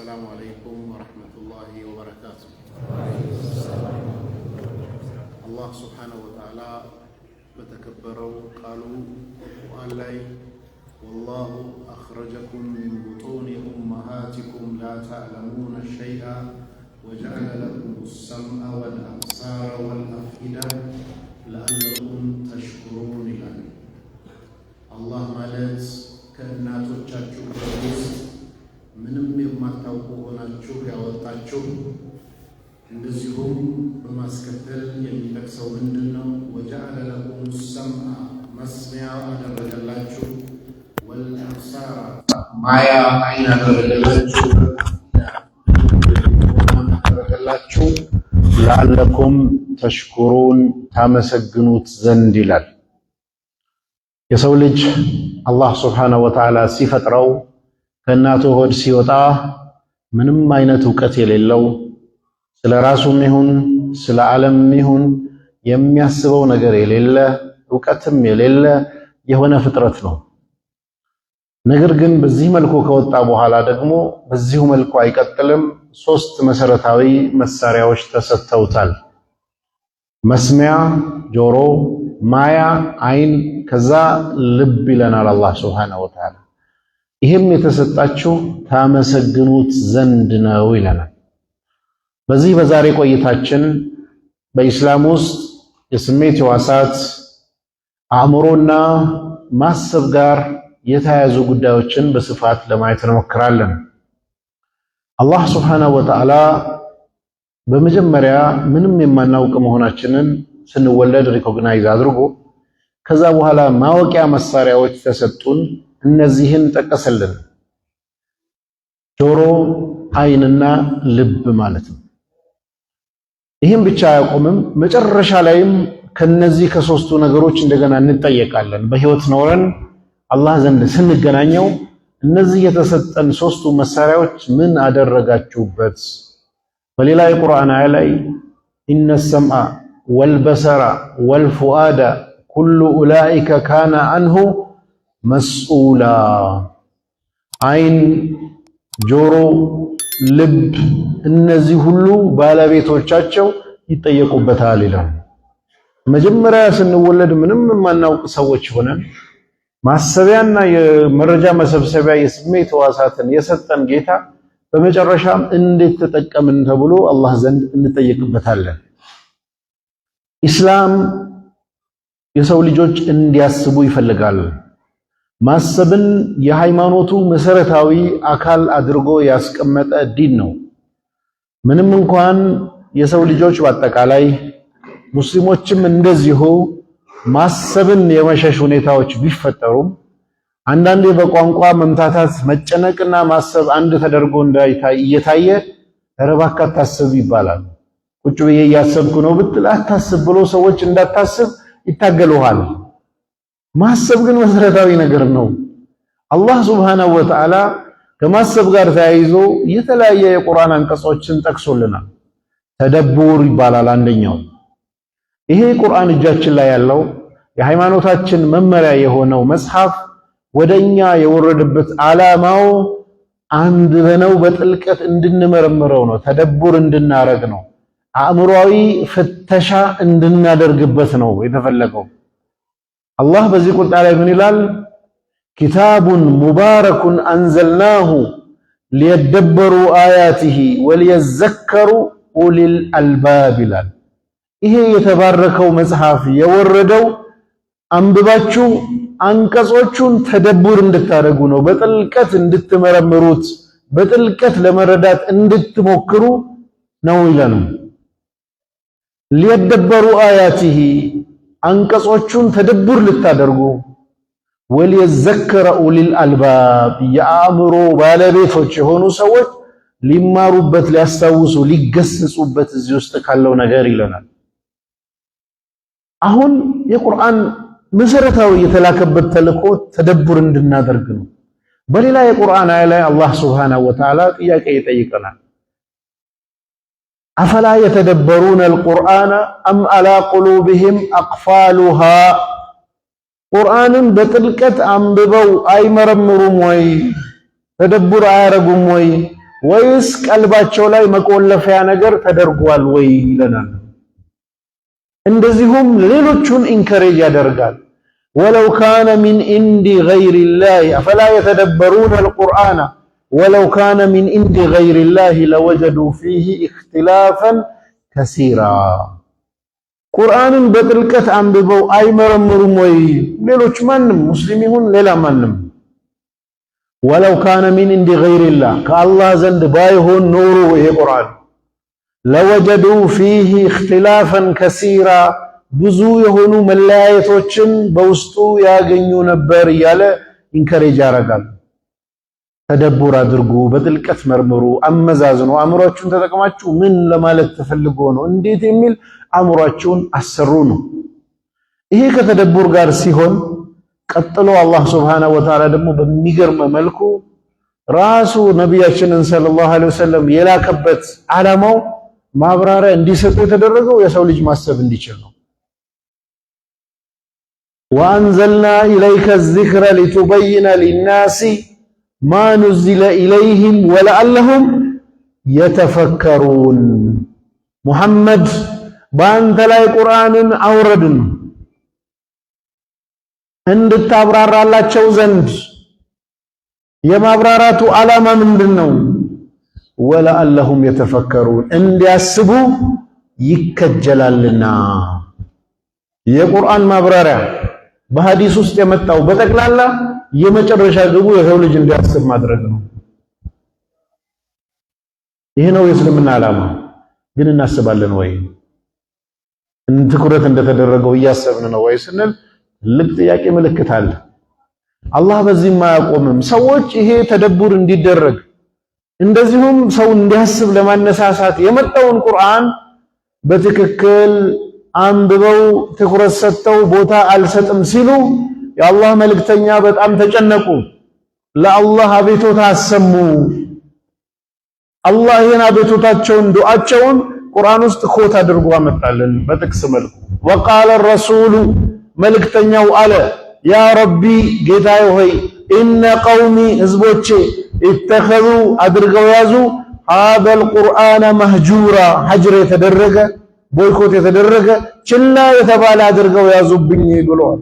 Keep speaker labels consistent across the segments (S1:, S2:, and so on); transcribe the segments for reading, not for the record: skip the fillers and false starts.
S1: السلام عليكم ورحمة الله وبركاته. الله سبحانه وتعالى بتكبروا قالوا وقال لي والله أخرجكم من بطون أمهاتكم لا تعلمون شيئا وجعل لكم السمع والأبصار والأفئدة لعلكم تشكرون. الله مالت ከእናቶቻችሁ ውስጥ ምንም የማታውቁ ሆናችሁ ያወጣችሁ። እንደዚሁም በማስከተል የሚጠቅሰው ምንድነው? ወጀዐለ ለኩም ሰምዐ መስሚያ አደረገላችሁ፣ ወልአብሳራ ማያ አይን አደረገላችሁ፣ ለዐለኩም ተሽኩሩን ታመሰግኑት ዘንድ ይላል። የሰው ልጅ አላህ ሱብሓነሁ ወተዓላ ሲፈጥረው ከእናቱ ሆድ ሲወጣ ምንም አይነት ዕውቀት የሌለው ስለ ራሱም ይሁን ስለ ዓለምም ይሁን የሚያስበው ነገር የሌለ ዕውቀትም የሌለ የሆነ ፍጥረት ነው። ነገር ግን በዚህ መልኩ ከወጣ በኋላ ደግሞ በዚሁ መልኩ አይቀጥልም። ሶስት መሰረታዊ መሳሪያዎች ተሰጥተውታል። መስሚያ ጆሮ፣ ማያ አይን፣ ከዛ ልብ ይለናል አላህ ሱብሓነሁ ወተዓላ። ይህም የተሰጣችሁ ታመሰግኑት ዘንድ ነው ይለናል። በዚህ በዛሬ ቆይታችን በኢስላም ውስጥ የስሜት ሕዋሳት አእምሮና ማሰብ ጋር የተያያዙ ጉዳዮችን በስፋት ለማየት እንሞክራለን። አላህ ሱብሓነሁ ወተዓላ በመጀመሪያ ምንም የማናውቅ መሆናችንን ስንወለድ ሪኮግናይዝ አድርጎ ከዛ በኋላ ማወቂያ መሳሪያዎች ተሰጡን። እነዚህን ጠቀሰልን። ጆሮ፣ አይንና ልብ ማለት ነው። ይህም ብቻ አያቆምም። መጨረሻ ላይም ከነዚህ ከሶስቱ ነገሮች እንደገና እንጠየቃለን። በህይወት ኖረን አላህ ዘንድ ስንገናኘው እነዚህ የተሰጠን ሶስቱ መሳሪያዎች ምን አደረጋችሁበት? በሌላ የቁርአን አያ ላይ ኢነ ሰምዐ ወልበሰረ ወልፉአደ ኩሉ ኡላኢከ ካነ አንሁ መስኡላ። አይን፣ ጆሮ፣ ልብ እነዚህ ሁሉ ባለቤቶቻቸው ይጠየቁበታል ይላል። መጀመሪያ ስንወለድ ምንም የማናውቅ ሰዎች ሆነን ማሰቢያና የመረጃ መሰብሰቢያ የስሜት ሕዋሳትን የሰጠን ጌታ በመጨረሻም እንዴት ተጠቀምን ተብሎ አላህ ዘንድ እንጠየቅበታለን። ኢስላም የሰው ልጆች እንዲያስቡ ይፈልጋል። ማሰብን የሃይማኖቱ መሰረታዊ አካል አድርጎ ያስቀመጠ ዲን ነው። ምንም እንኳን የሰው ልጆች በአጠቃላይ ሙስሊሞችም እንደዚሁ ማሰብን የመሸሽ ሁኔታዎች ቢፈጠሩም አንዳንዴ በቋንቋ መምታታት፣ መጨነቅና ማሰብ አንድ ተደርጎ እየታየ ኧረ እባክህ አታስብ ይባላል። ቁጭ ብዬ እያሰብኩ ነው ብትል አታስብ ብሎ ሰዎች እንዳታስብ ይታገሉሃል። ማሰብ ግን መሰረታዊ ነገር ነው። አላህ ሱብሓነሁ ወተዓላ ከማሰብ ጋር ተያይዞ የተለያየ የቁርአን አንቀጾችን ጠቅሶልናል። ተደቡር ይባላል አንደኛው። ይሄ ቁርአን እጃችን ላይ ያለው የሃይማኖታችን መመሪያ የሆነው መጽሐፍ ወደኛ የወረደበት ዓላማው አንድ በነው በጥልቀት እንድንመረምረው ነው። ተደቡር እንድናረግ ነው። አእምሮአዊ ፍተሻ እንድናደርግበት ነው የተፈለገው። አላህ በዚህ ቁርአን ላይ ምን ይላል? ኪታቡን ሙባረኩን አንዘልናሁ ሊየደበሩ አያቲሂ ወሊየዘከሩ ኡሊል አልባብ ይላል። ይሄ የተባረከው መጽሐፍ የወረደው አንብባችሁ አንቀጾቹን ተደቡር እንድታደርጉ ነው። በጥልቀት እንድትመረምሩት፣ በጥልቀት ለመረዳት እንድትሞክሩ ነው ይላል። ሊየደበሩ አያቲሂ አንቀጾቹን ተደቡር ልታደርጉ፣ ወሊየዘከረ ኡሊል አልባብ የአእምሮ ባለቤቶች የሆኑ ሰዎች ሊማሩበት፣ ሊያስታውሱ፣ ሊገሰጹበት እዚህ ውስጥ ካለው ነገር ይለናል። አሁን የቁርአን መሰረታዊ የተላከበት ተልእኮ ተደቡር እንድናደርግ ነው። በሌላ የቁርአን አያ ላይ አላህ ሱብሓነሁ ወተዓላ ጥያቄ ይጠይቀናል። አፈላ የተደበሩነ አልቁርአነ አም አላ ቁሉብህም አቅፋሉሃ። ቁርአንን በጥልቀት አንብበው አይመረምሩም ወይ? ተደቡር አያረጉም ወይ? ወይስ ቀልባቸው ላይ መቆለፊያ ነገር ተደርጓል ወይ ይለናል። እንደዚሁም ሌሎቹን ኢንከሬጅ ያደርጋል። ወለው ካነ ሚን ኢንዲ ገይሪላህ አፈላ የተደበሩነ አልቁርአን ወለው ካነ ሚን ኢንዲ ገይሪላህ ለወጀዱ ፊህ ኢኽቲላፈን ከሲራ። ቁርአንን በጥልቀት አንብበው አይመረምሩም ወይ ሌሎች ማንም ሙስሊም ይሁን ሌላ ማንም? ወለው ካነ ሚን ኢንዲ ገይሪላህ ከአላህ ዘንድ ባይሆን ኖሮ ይሄ ቁርአን ለወጀዱ ፊህ ኢኽቲላፈን ከሲራ ብዙ የሆኑ መለያየቶችን በውስጡ ያገኙ ነበር እያለ ኢንከሬጅ ያደርጋል። ተደቡር አድርጉ፣ በጥልቀት መርምሩ፣ አመዛዝኑ። አእምሯችሁን ተጠቅማችሁ ምን ለማለት ተፈልጎ ነው እንዴት የሚል አእምሯችሁን አሰሩ ነው። ይሄ ከተደቡር ጋር ሲሆን ቀጥሎ አላህ ሱብሓነሁ ወተዓላ ደግሞ በሚገርም መልኩ ራሱ ነቢያችንን ሰለላሁ ዐለይሂ ወሰለም የላከበት ዓላማው ማብራሪያ እንዲሰጡ የተደረገው የሰው ልጅ ማሰብ እንዲችል ነው። ወአንዘልና ኢለይከ ዚክረ ሊቱበይነ ሊናሲ ማ ኑዚለ ኢለይሂም ወለዐለሁም የተፈከሩን። ሙሐመድ በአንተ ላይ ቁርአንን አውረድን እንድታብራራላቸው ዘንድ። የማብራራቱ ዓላማ ምንድን ነው? ወለዐለሁም የተፈከሩን እንዲያስቡ ይከጀላልና። የቁርአን ማብራሪያ በሐዲስ ውስጥ የመጣው በጠቅላላ የመጨረሻ ግቡ የሰው ልጅ እንዲያስብ ማድረግ ነው። ይሄ ነው የእስልምና ዓላማ። ግን እናስባለን ወይ? ትኩረት እንደተደረገው እያሰብን ነው ወይ ስንል ትልቅ ጥያቄ ምልክት አለ። አላህ በዚህም አያቆምም። ሰዎች ይሄ ተደቡር እንዲደረግ እንደዚሁም ሰው እንዲያስብ ለማነሳሳት የመጣውን ቁርአን በትክክል አንብበው ትኩረት ሰጥተው ቦታ አልሰጥም ሲሉ የአላህ መልእክተኛ በጣም ተጨነቁ። ለአላህ አቤቱታ አሰሙ። አላህ ይህን አቤቱታቸውን ዱዓቸውን ቁርአን ውስጥ ኮት አድርጎ አመጣልን በጥቅስ መልኩ። ወቃለ ረሱሉ መልእክተኛው አለ ያ ረቢ ጌታዬ ሆይ ኢነ ቀውሚ ህዝቦቼ ኢተኸዙ አድርገው ያዙ ሀዘል ቁርአነ መህጁራ ሀጅር የተደረገ ቦይኮት የተደረገ ችላ የተባለ አድርገው ያዙብኝ ብለዋል።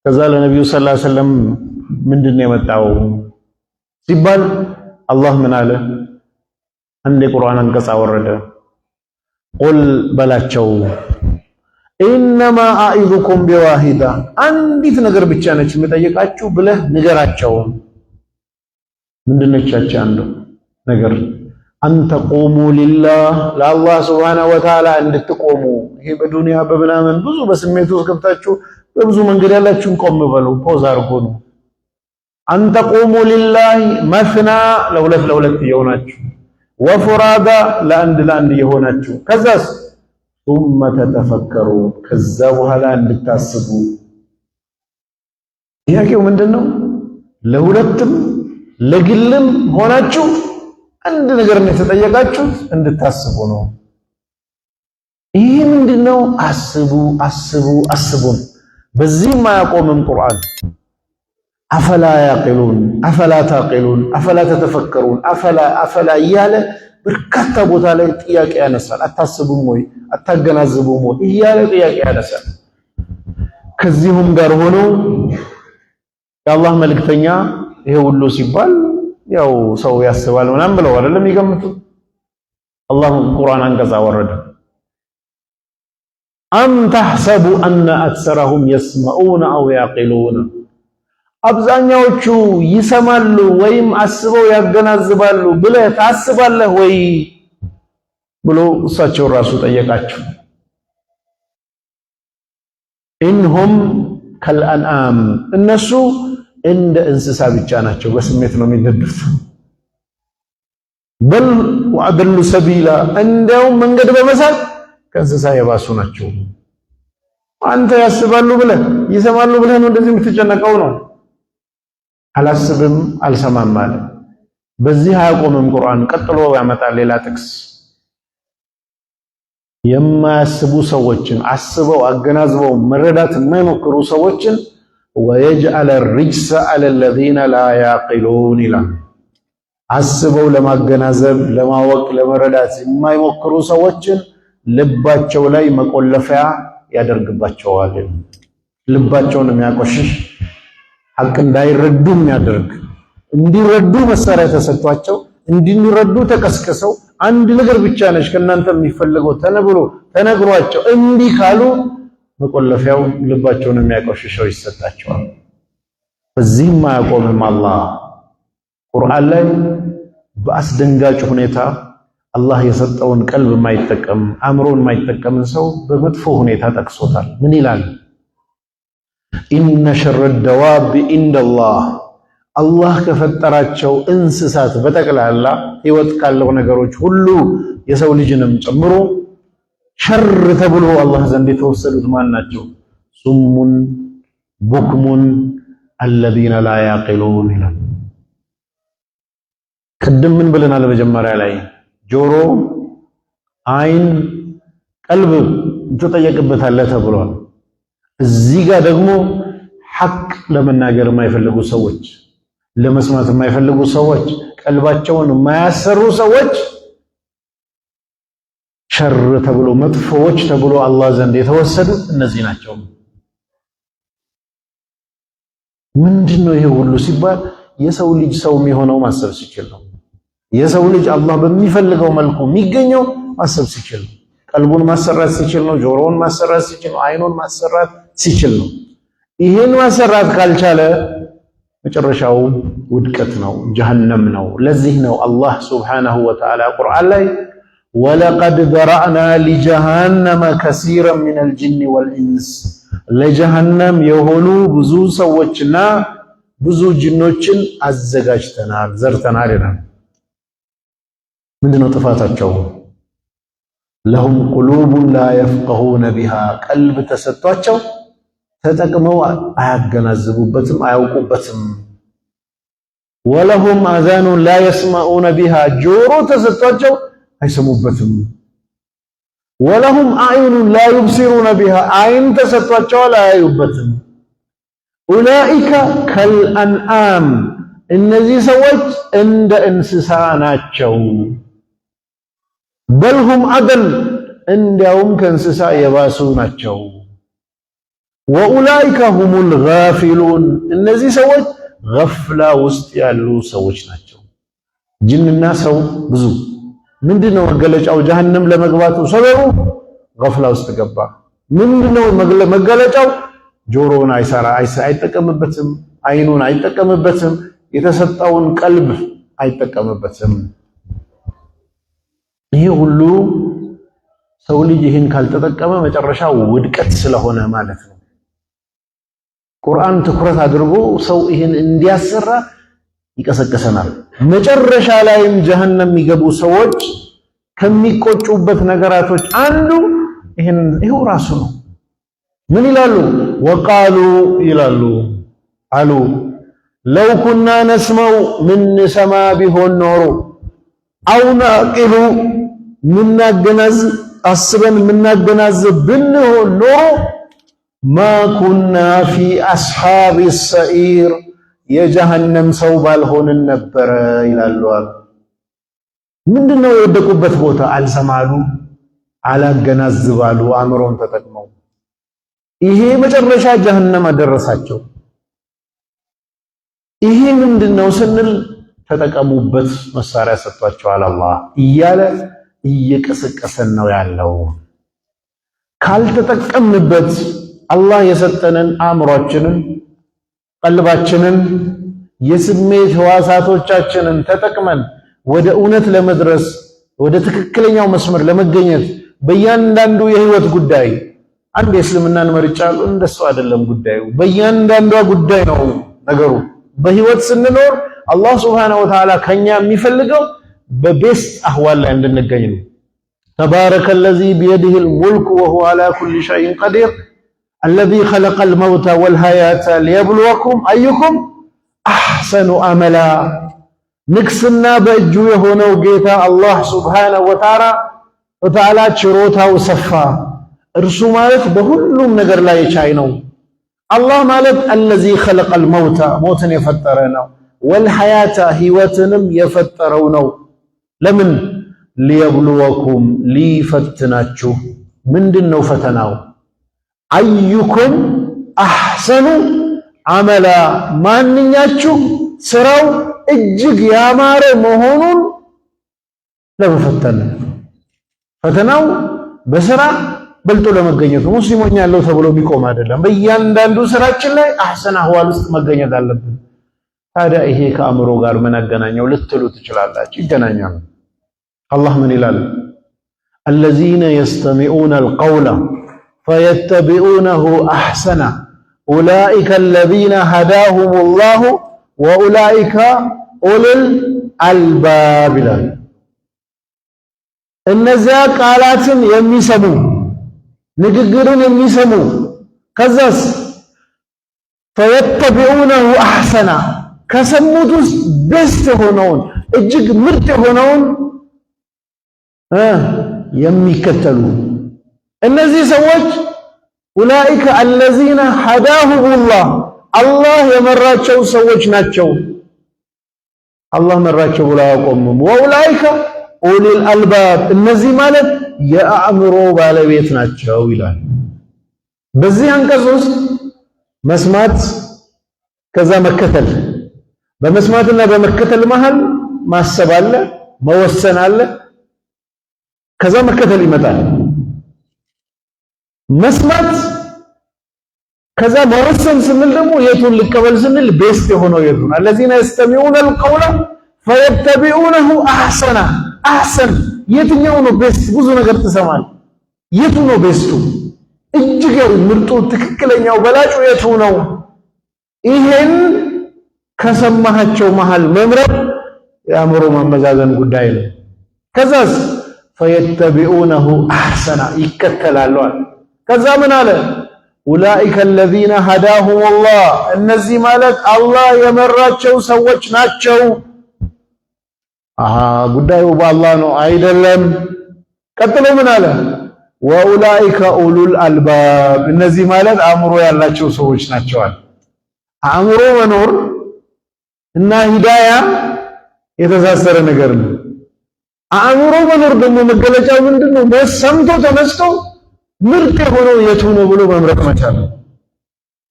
S1: ከዛ ለነቢዩ ሰለላሁ ዐለይሂ ወሰለም ምንድነው የመጣው ሲባል አላህ ምን አለ? አንድ የቁርአን አንቀጽ አወረደ። ቁል በላቸው ኢነማ አኢዙኩም ቢዋሂዳ አንዲት ነገር ብቻ ነች የምጠይቃችሁ ብለህ ንገራቸው። ምንድነች ያቺ አንዱ ነገር? አንተቁሙ ሊላህ ለአላህ ሱብሓነሁ ወተዓላ እንድትቆሙ። ይሄ በዱንያ በምናምን ብዙ በስሜት ውስጥ ገብታችሁ በብዙ መንገድ ያላችሁን ቆም በሉ፣ ፖዝ አድርጎ ነው። አንተቁሙ ሊላህ መስና ለሁለት ለሁለት እየሆናችሁ፣ ወፉራዳ ለአንድ ለአንድ እየሆናችሁ፣ ከዛስ ثم ተተፈከሩ ከዛ በኋላ እንድታስቡ። ጥያቄው ምንድነው? ለሁለትም ለግልም ሆናችሁ አንድ ነገር ነው የተጠየቃችሁት፣ እንድታስቡ ነው። ይህ ምንድነው? አስቡ አስቡ አስቡ። በዚህም አያቆምም ቁርአን። አፈላ ያቂሉን አፈላ ታቂሉን አፈላ ተተፈከሩን አፈላ እያለ በርካታ ቦታ ላይ ጥያቄ ያነሳል። አታስቡም ወይ አታገናዝቡም ወይ እያለ ጥያቄ ያነሳል። ከዚሁም ጋር ሆኖ የአላህ መልእክተኛ ይሄ ሁሉ ሲባል ያው ሰው ያስባል ምናምን ብለው አይደለም ይገምቱ። አላህ ቁርአን አንቀጽ አወረደ። አም ተሕሰቡ አነ አክሰረሁም የስመዑነ አው ያቂሉነ አብዛኛዎቹ ይሰማሉ ወይም አስበው ያገናዝባሉ ብለህ ታስባለህ ወይ ብሎ እሳቸው ራሱ ጠየቃቸው። ኢንሁም ከልአንዓም እነሱ እንደ እንስሳ ብቻ ናቸው፣ በስሜት ነው የሚነዱት። በል ወአደሉ ሰቢላ እንደውም መንገድ በመሳት ከእንስሳ የባሱ ናቸው። አንተ ያስባሉ ብለህ ይሰማሉ ብለህ ነው እንደዚህ የምትጨነቀው ነው። አላስብም አልሰማም ማለት በዚህ አያቆምም ቁርአን። ቀጥሎ ያመጣል ሌላ ጥቅስ። የማያስቡ ሰዎችን አስበው አገናዝበው መረዳት የማይሞክሩ ሰዎችን ወየጅዐለ ሪጅሰ ዐለ ለዚነ ላ ያቂሉን ይላል። አስበው ለማገናዘብ ለማወቅ ለመረዳት የማይሞክሩ ሰዎችን ልባቸው ላይ መቆለፊያ ያደርግባቸዋል። ልባቸውን የሚያቆሽሽ ሐቅ እንዳይረዱ የሚያደርግ እንዲረዱ መሳሪያ ተሰጥቷቸው እንዲረዱ ተቀስቅሰው አንድ ነገር ብቻ ነች ከናንተ የሚፈልገው ተነብሮ ተነግሯቸው እንዲ ካሉ መቆለፊያው ልባቸውን የሚያቆሽሸው ይሰጣቸዋል። በዚህም ማያቆምም አላህ ቁርአን ላይ በአስደንጋጭ ሁኔታ አላህ የሰጠውን ቀልብ የማይጠቀም አእምሮን የማይጠቀምን ሰው በመጥፎ ሁኔታ ጠቅሶታል። ምን ይላል? ኢነ ሸረ ደዋብ ኢንደላህ አላህ ከፈጠራቸው እንስሳት በጠቅላላ ህይወት ካለው ነገሮች ሁሉ የሰው ልጅንም ጨምሮ ሸር ተብሎ አላህ ዘንድ የተወሰዱት ማን ናቸው? ሱሙን ቡክሙን አለዚነ ላ ያቂሉን ይላል። ቅድም ምን ብለናል? መጀመሪያ ላይ ጆሮ፣ አይን፣ ቀልብ ትጠየቅበታለህ ተብሏል። እዚህ ጋር ደግሞ ሐቅ ለመናገር የማይፈልጉ ሰዎች፣ ለመስማት የማይፈልጉ ሰዎች፣ ቀልባቸውን የማያሰሩ ሰዎች ሸር ተብሎ መጥፎዎች ተብሎ አላህ ዘንድ የተወሰዱት እነዚህ ናቸው። ምንድነው ይሄ ሁሉ ሲባል የሰው ልጅ ሰው የሚሆነው ማሰብ ሲችል ነው። የሰው ልጅ አላህ በሚፈልገው መልኩ የሚገኘው ማሰብ ሲችል ነው። ቀልቡን ማሰራት ሲችል ነው። ጆሮውን ማሰራት ሲችል ነው። አይኑን ማሰራት ሲችል ነው። ይሄን ማሰራት ካልቻለ መጨረሻው ውድቀት ነው፣ ጀሃነም ነው። ለዚህ ነው አላህ ሱብሓነሁ ወተዓላ ቁርአን ላይ ወለቀድ ዘረዕና ሊጀሃነመ ከሲረን ሚነል ጂኒ ወልኢንስ ለጀሃነም የሆኑ ብዙ ሰዎችና ብዙ ጅኖችን አዘጋጅተናል፣ ዘርተናል ይላል። ምንድነው ጥፋታቸው? ለሁም ቁሉቡን ላ የፍቀሁነ ቢሃ ቀልብ ተሰጥቷቸው ተጠቅመው አያገናዝቡበትም፣ አያውቁበትም። ወለሁም አዛኑን ላ የስመዑነ ቢሃ ጆሮ ተሰጥቷቸው አይሰሙበትም። ወለሁም አዕዩኑን ላ ዩብሲሩነ ቢሃ አይን ተሰጥቷቸዋል፣ አያዩበትም። ኡላኢከ ከልአንዓም እነዚህ ሰዎች እንደ እንስሳ ናቸው። በልሁም አደል እንዲያውም ከእንስሳ የባሱ ናቸው። ወኡላኢከ ሁሙል ጋፊሉን እነዚህ ሰዎች ገፍላ ውስጥ ያሉ ሰዎች ናቸው። ጅንና ሰው ብዙ ምንድነው መገለጫው? ጀሃነም ለመግባቱ ሰበቡ ገፍላ ውስጥ ገባ። ምንድነው መገለጫው? ጆሮውን አይጠቀምበትም፣ አይኑን አይጠቀምበትም፣ የተሰጠውን ቀልብ አይጠቀምበትም። ይሄ ሁሉ ሰው ልጅ ይህን ካልተጠቀመ መጨረሻው ውድቀት ስለሆነ ማለት ነው። ቁርአን ትኩረት አድርጎ ሰው ይህን እንዲያሰራ ይቀሰቀሰናል። መጨረሻ ላይም ጀሃነም የሚገቡ ሰዎች ከሚቆጩበት ነገራቶች አንዱ ይሄው ራሱ ነው። ምን ይላሉ? ወቃሉ ይላሉ አሉ ለው ኩና ነስመው ምንሰማ ቢሆን ኖሮ አው ናቂሉ አስበን ምናገናዝብ ብንሆን ኖሮ ማ ኩና ፊ አስሓቢ ሰዒር የጀሃነም ሰው ባልሆንን ነበረ ይላሉ። ምንድነው የወደቁበት ቦታ? አልሰማሉ፣ አላገናዝባሉ አእምሮን ተጠቅመው። ይሄ መጨረሻ ጀሃነም አደረሳቸው። ይሄ ምንድነው ስንል ተጠቀሙበት መሳሪያ ሰጥቷቸዋል አላህ እያለ እየቀሰቀሰን ነው ያለው። ካልተጠቀምንበት አላህ የሰጠንን አእምሯችንን፣ ቀልባችንን፣ የስሜት ህዋሳቶቻችንን ተጠቅመን ወደ እውነት ለመድረስ ወደ ትክክለኛው መስመር ለመገኘት በእያንዳንዱ የህይወት ጉዳይ አንድ የእስልምናን መርጫሉ እንደሱ አይደለም ጉዳዩ። በእያንዳንዷ ጉዳይ ነው ነገሩ። በህይወት ስንኖር አላህ ሱብሓነሁ ወተዓላ ከኛ የሚፈልገው በቤስት አህዋል ላይ እንድንገኝ ነው። ተባረከ ለዚ ቢየዲሂል ሙልክ ወሁወ ዐላ ኩሊ ሸይኢን ቀዲር አለዚ ኸለቀል መውተ ወልሐያተ ሊየብሉወኩም አዩኩም አሕሰኑ አመላ። ንግስና በእጁ የሆነው ጌታ አላህ ሱብሓነሁ ወተዓላ ችሮታው ሰፋ። እርሱ ማለት በሁሉም ነገር ላይ የቻይ ነው። አላህ ማለት አለዚ ኸለቀል መውተ ሞትን የፈጠረ ነው። ወልሐያተ ህይወትንም የፈጠረው ነው። ለምን? ሊየብሉወኩም ሊፈትናችሁ። ምንድነው ፈተናው? አዩኩም አሕሰኑ አመላ ማንኛችሁ ስራው እጅግ ያማረ መሆኑን ለመፈተን። ፈተናው በስራ በልጦ ለመገኘት ሙስሊሞች ያለው ተብሎ ቢቆም አይደለም። በእያንዳንዱ ስራችን ላይ አህሰን አህዋል ውስጥ መገኘት አለብን። ታዲያ ይሄ ከአእምሮ ጋር ምን አገናኘው ልትሉ ትችላላችሁ። ይገናኛል። አላህ ምን ይላል? الذين يستمعون القول فيتبعونه أحسنه أولئك الذين هداهم الله وأولئك أولو الألباب. እነዚያ ቃላትን የሚሰሙ ንግግርን የሚሰሙ ከዛስ فيتبعونه أحسنه ከሰሙት ውስጥ ቤስት የሆነውን እጅግ ምርጥ የሆነውን የሚከተሉ እነዚህ ሰዎች ኡላኢከ አለዚነ ሀዳሁሙላህ አላህ የመራቸው ሰዎች ናቸው። አላህ መራቸው ብሎ አያቆምም። ወኡላኢከ ኡሊል አልባብ እነዚህ ማለት የአእምሮ ባለቤት ናቸው ይላል። በዚህ አንቀጽ ውስጥ መስማት ከዛ መከተል፣ በመስማትና በመከተል መሃል ማሰብ አለ፣ መወሰን አለ፣ ከዛ መከተል ይመጣል። መስማት ከዛ መወሰን ስንል ደግሞ የቱን ልቀበል ስንል ቤስት የሆነው የቱን الذين يستمعون القول فيتبعونه احسن አህሰን የትኛው ነው ቤስት? ብዙ ነገር ትሰማል። የቱ ነው ቤስቱ? እጅግ ምርጡ ትክክለኛው በላጩ የቱ ነው? ይሄን ከሰማሃቸው መሃል መምረጥ የአእምሮ ማመዛዘን ጉዳይ ነው። ከዛስ فيتبعونه احسن ይከተላሉ። ከዛ ምን አለ? ኡላኢከ الذين هداهم الله እነዚህ ማለት አላህ የመራቸው ሰዎች ናቸው። ጉዳዩ በአላህ ነው አይደለም። ቀጥሎ ምን አለ? ወኡላኢከ ኡሉል አልባብ እነዚህ ማለት አእምሮ ያላቸው ሰዎች ናቸው። አእምሮ መኖር እና ሂዳያ የተሳሰረ ነገር ነው። አእምሮ መኖር ደግሞ መገለጫው ምንድነው? ሰምቶ ተነስቶ ምርጥ የሆነው የቱ ነው ብሎ መምረጥ መቻል።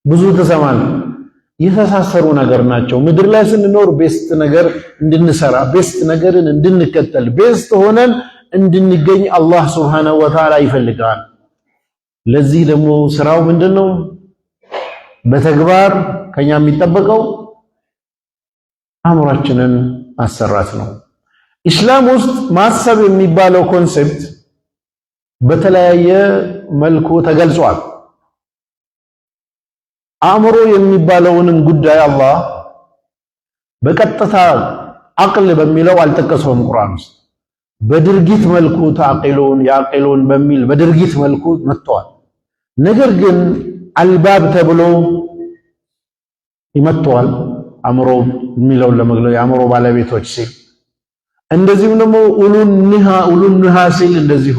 S1: ብዙ ተሰማል። የተሳሰሩ ነገር ናቸው። ምድር ላይ ስንኖር ቤስት ነገር እንድንሰራ፣ ቤስት ነገርን እንድንከተል፣ ቤስት ሆነን እንድንገኝ አላህ ሱብሓነሁ ወተዓላ ይፈልጋል። ለዚህ ደግሞ ስራው ምንድነው? በተግባር ከኛ የሚጠበቀው አእምሯችንን ማሰራት ነው። ኢስላም ውስጥ ማሰብ የሚባለው ኮንሴፕት በተለያየ መልኩ ተገልጿል። አእምሮ የሚባለውንም ጉዳይ አላህ በቀጥታ አቅል በሚለው አልጠቀሰውም ቁርአን ውስጥ። በድርጊት መልኩ ተአቂሉን ያቂሉን በሚል በድርጊት መልኩ መጥቷል። ነገር ግን አልባብ ተብሎ ይመጣል አእምሮ የሚለውን ለመግለጽ የአእምሮ ባለቤቶች ሲል፣ እንደዚሁም ደግሞ ኡሉንሃ ሲል፣ እንደዚሁ